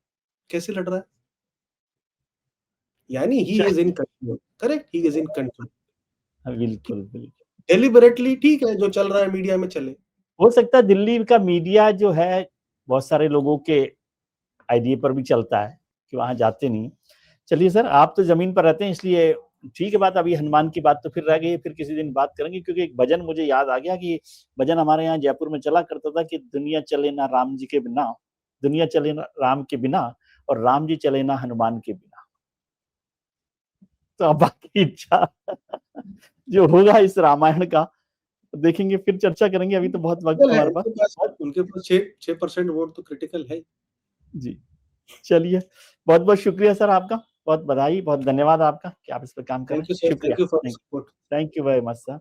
कैसे लड़ रहा है? यानी ही is in control, correct, he is in control.
बिल्कुल, बिल्कुल।
डेलिबरेटली ठीक है, जो चल रहा है मीडिया में चले।
हो सकता है दिल्ली का मीडिया जो है बहुत सारे लोगों के आइडिया पर भी चलता है कि वहां जाते नहीं। चलिए सर, आप तो जमीन पर रहते हैं इसलिए ठीक है बात। अभी हनुमान की बात तो फिर रह गई है, फिर किसी दिन बात करेंगे, क्योंकि एक भजन मुझे याद आ गया कि भजन हमारे यहाँ जयपुर में चला करता था कि दुनिया चले ना राम जी के बिना, दुनिया चले ना राम के बिना, और राम जी चले ना हनुमान के बिना। तो अब बाकी इच्छा जो होगा इस रामायण का देखेंगे, फिर चर्चा करेंगे। अभी तो बहुत वक्त
क्रिटिकल
है
है
हमारे पास।
उनके पास 6% वोट तो क्रिटिकल है।
जी, चलिए, बहुत बहुत शुक्रिया सर आपका, बहुत बधाई, बहुत धन्यवाद आपका कि आप इस पर काम कर रहे
थैंक
हैं।
यू सर,
शुक्रिया,
thank you for
thank
support.
Thank you very much sir.